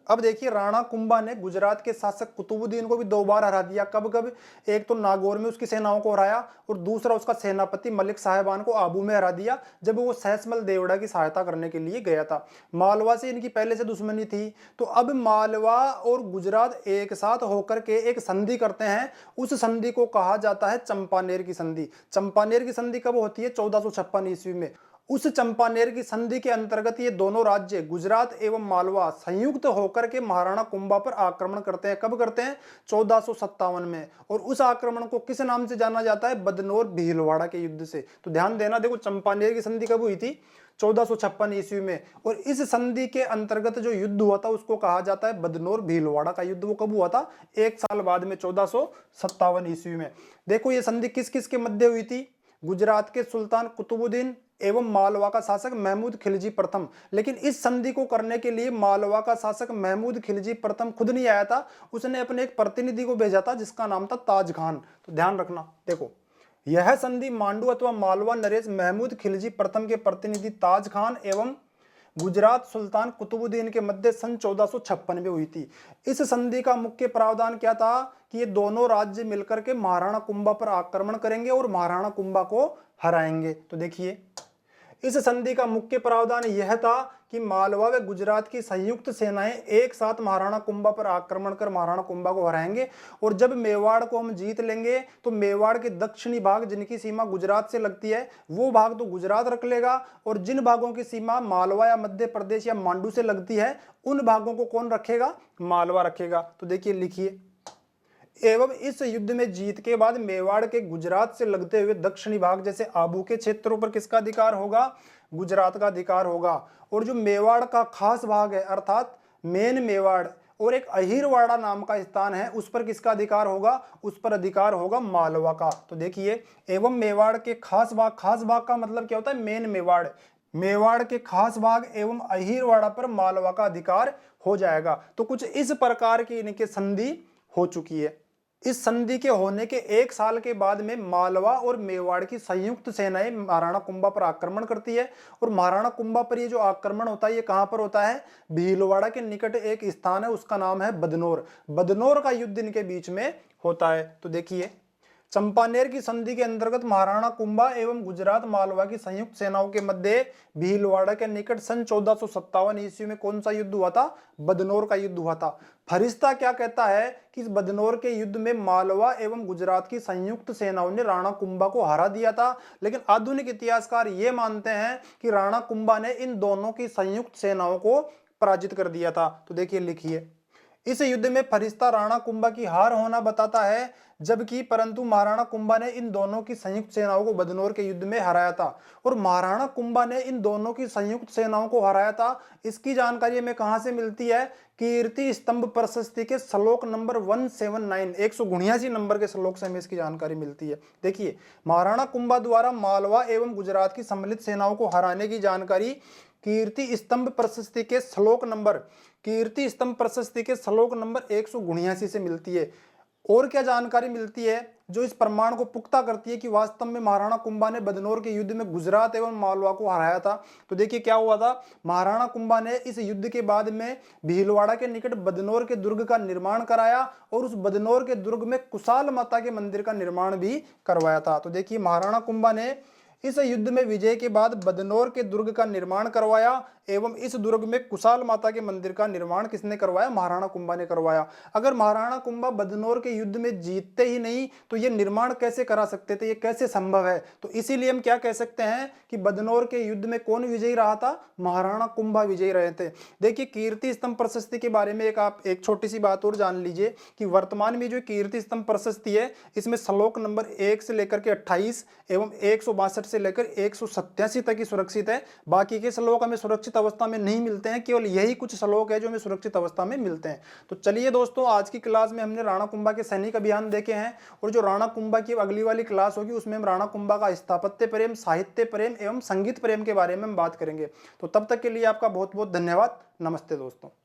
अब देखिए राणा कुंभा ने गुजरात के शासक कुतुबुद्दीन को भी 2 बार हरा दिया। कब कब? एक तो नागौर में उसकी सेनाओं को हराया और दूसरा उसका सेनापति मलिक साहिबान को आबू में हरा दिया जब वो सहसमल देवड़ा की सहायता करने के लिए गया था। मालवा से इनकी पहले से दुश्मनी थी, तो अब मालवा और गुजरात एक साथ होकर के एक संधि करते हैं। उस संधि को कहा जाता है चंपानेर की संधि। चंपानेर की संधि कब होती है? 1456 ईस्वी में। उस चंपानेर की संधि के अंतर्गत ये दोनों राज्य गुजरात एवं मालवा संयुक्त होकर के महाराणा कुंभा पर आक्रमण करते हैं। कब करते हैं? 1457 में। और उस आक्रमण को किस नाम से जाना जाता है? बदनौर भीलवाड़ा के युद्ध से। तो ध्यान देना, देखो चंपानेर की संधि कब हुई थी? 1456 ईस्वी में। और इस संधि के अंतर्गत जो युद्ध हुआ था उसको कहा जाता है बदनौर भीलवाड़ा का युद्ध। वो कब हुआ था? 1 साल बाद में, 1457 ईस्वी में। देखो ये संधि किस किस के मध्य हुई थी? गुजरात के सुल्तान कुतुबुद्दीन एवं मालवा का शासक महमूद खिलजी प्रथम। लेकिन इस संधि को करने के लिए मालवा का शासक महमूद खिलजी प्रथम खुद नहीं आया था, उसने अपने एक प्रतिनिधि को भेजा था जिसका नाम था ताज खान। तो ध्यान रखना, देखो यह संधि मांडू अथवा मालवा नरेश महमूद खिलजी प्रथम के प्रतिनिधि ताज खान एवं गुजरात सुल्तान कुतुबुद्दीन के मध्य सन 1456 में हुई थी। इस संधि का मुख्य प्रावधान क्या था कि ये दोनों राज्य मिलकर के महाराणा कुंभा पर आक्रमण करेंगे और महाराणा कुंभा को हराएंगे। तो देखिए इस संधि का मुख्य प्रावधान यह था कि मालवा व गुजरात की संयुक्त सेनाएं एक साथ महाराणा कुंभा पर आक्रमण कर महाराणा कुंभा को हराएंगे। और जब मेवाड़ को हम जीत लेंगे तो मेवाड़ के दक्षिणी भाग जिनकी सीमा गुजरात से लगती है वो भाग तो गुजरात रख लेगा, और जिन भागों की सीमा मालवा या मध्य प्रदेश या मांडू से लगती है उन भागों को कौन रखेगा? मालवा रखेगा। तो देखिए लिखिए, एवं इस युद्ध में जीत के बाद मेवाड़ के गुजरात से लगते हुए दक्षिणी भाग जैसे आबू के क्षेत्रों पर किसका अधिकार होगा? गुजरात का अधिकार होगा। और जो मेवाड़ का खास भाग है अर्थात मेन मेवाड़ और एक अहिरवाड़ा नाम का स्थान है उस पर किसका अधिकार होगा? उस पर अधिकार होगा मालवा का। तो देखिए एवं मेवाड़ के खास भाग का मतलब क्या होता है? मेन मेवाड़। मेवाड़ के खास भाग एवं अहिरवाड़ा पर मालवा का अधिकार हो जाएगा। तो कुछ इस प्रकार की इनके संधि हो चुकी है। इस संधि के होने के 1 साल के बाद में मालवा और मेवाड़ की संयुक्त सेनाएं महाराणा कुंभा पर आक्रमण करती है। और महाराणा कुंभा पर ये जो आक्रमण होता है ये कहां पर होता है? भीलवाड़ा के निकट एक स्थान है उसका नाम है बदनौर। बदनौर का युद्ध इनके बीच में होता है। तो देखिए चंपानेर की संधि के अंतर्गत महाराणा कुंभा एवं गुजरात मालवा की संयुक्त सेनाओं के मध्य भीलवाड़ा के निकट सन 1457 ईस्वी में कौन सा युद्ध हुआ था? बदनौर का युद्ध हुआ था। फरिश्ता क्या कहता है कि इस बदनौर के युद्ध में मालवा एवं गुजरात की संयुक्त सेनाओं ने राणा कुंभा को हरा दिया था। लेकिन आधुनिक इतिहासकार ये मानते हैं कि राणा कुंभा ने इन दोनों की संयुक्त सेनाओं को पराजित कर दिया था। तो देखिए लिखिए, इस युद्ध में फरिश्ता राणा कुंभा की हार होना बताता है, जबकि परंतु महाराणा कुंभा ने इन दोनों की संयुक्त सेनाओं को बदनौर के युद्ध में हराया था। और महाराणा कुंभा ने इन दोनों की संयुक्त सेनाओं को हराया था इसकी जानकारी हमें कहां से मिलती है? कीर्ति स्तंभ प्रशस्ति के श्लोक नंबर 179 179 नंबर के श्लोक से हमें इसकी जानकारी मिलती है। देखिए महाराणा कुंभा द्वारा मालवा एवं गुजरात की सम्मिलित सेनाओं को हराने की जानकारी कीर्ति स्तंभ प्रशस्ति के श्लोक नंबर 179 से मिलती है। और क्या जानकारी मिलती है जो इस प्रमाण को पुख्ता करती है कि वास्तव में महाराणा कुंभा ने बदनौर के युद्ध में गुजरात एवं मालवा को हराया था? तो देखिए क्या हुआ था, महाराणा कुंभा ने इस युद्ध के बाद में भीलवाड़ा के निकट बदनौर के दुर्ग का निर्माण कराया और उस बदनौर के दुर्ग में कुशाल माता के मंदिर का निर्माण भी करवाया था। तो देखिए महाराणा कुंभा ने इस युद्ध में विजय के बाद बदनौर के दुर्ग का निर्माण करवाया एवं इस दुर्ग में कुशाल माता के मंदिर का निर्माण किसने करवाया? महाराणा कुंभा ने करवाया। अगर महाराणा कुंभा बदनौर के युद्ध में जीतते ही नहीं तो ये निर्माण कैसे करा सकते थे? ये कैसे संभव है? तो इसीलिए हम क्या कह सकते हैं कि बदनौर के युद्ध में कौन विजयी रहा था? महाराणा कुंभा विजयी रहे थे। देखिए कीर्ति स्तंभ प्रशस्ति के बारे में एक छोटी सी बात और जान लीजिए कि वर्तमान में जो कीर्ति स्तंभ प्रशस्ति है इसमें श्लोक नंबर 1 से लेकर के 28 एवं 162 से लेकर 187 तक ही सुरक्षित है। बाकी के श्लोक हमें सुरक्षित अवस्था में नहीं मिलते हैं, केवल यही कुछ श्लोक है जो हमें सुरक्षित अवस्था में मिलते हैं। तो चलिए दोस्तों, आज की क्लास में हमने राणा कुंभा के सैनिक अभियान देखे हैं और जो राणा कुंभा की अगली वाली क्लास होगी उसमें हम राणा कुंभा का स्थापत्य प्रेम, साहित्य प्रेम एवं संगीत प्रेम के बारे में हम बात करेंगे। तो तब तक के लिए आपका बहुत बहुत धन्यवाद। नमस्ते दोस्तों।